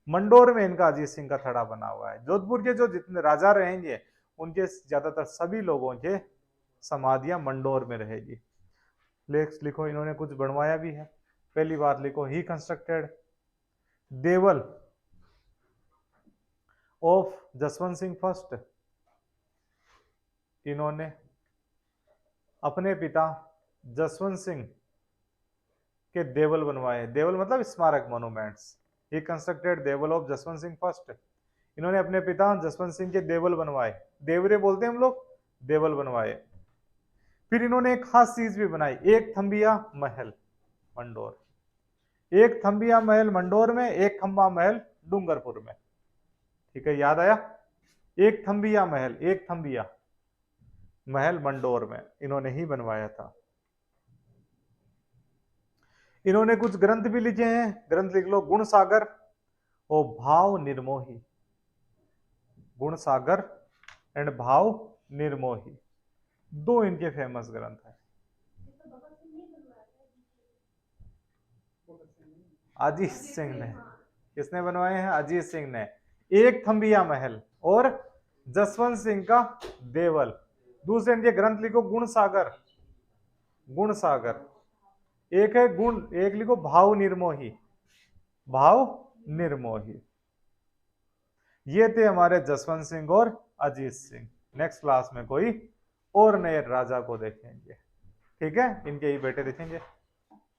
मंडोर में इनका अजीत सिंह का थड़ा बना हुआ है। जोधपुर के जो जितने राजा रहेंगे उनके ज्यादातर सभी लोगों के समाधियां मंडोर में रहेगी। लिखो, इन्होंने कुछ बनवाया भी है। पहली बात लिखो, he constructed deval of Jaswant Singh first. इन्होंने अपने पिता जसवंत सिंह के देवल बनवाए। देवल मतलब स्मारक, monuments. He constructed deval of Jaswant Singh first. इन्होंने अपने पिता जसवंत सिंह के देवल बनवाए, देवरे बोलते हैं हम लोग, देवल बनवाए। फिर इन्होंने एक खास चीज भी बनाई, एक थंबिया महल मंडोर। एक थंबिया महल मंडोर में, एक खंबा महल डूंगरपुर में, ठीक है, याद आया। एक थंबिया महल, एक थंबिया महल मंडोर में इन्होंने ही बनवाया था। इन्होंने कुछ ग्रंथ भी लिखे हैं। ग्रंथ लिख लो, गुण सागर और भाव निर्मोही। गुण सागर एंड भाव निर्मोही, दो इनके फेमस ग्रंथ हैं। अजीत सिंह ने, किसने बनवाए हैं? अजीत सिंह ने। एक थंबिया महल और जसवंत सिंह का देवल। दूसरे इनके ग्रंथ लिखो, गुण सागर, गुण सागर। एक है गुण, एक लिखो भाव निर्मोही, भाव निर्मोही। ये थे हमारे जसवंत सिंह और अजीत सिंह। नेक्स्ट क्लास में कोई और नए राजा को देखेंगे, ठीक है, इनके ही बेटे देखेंगे।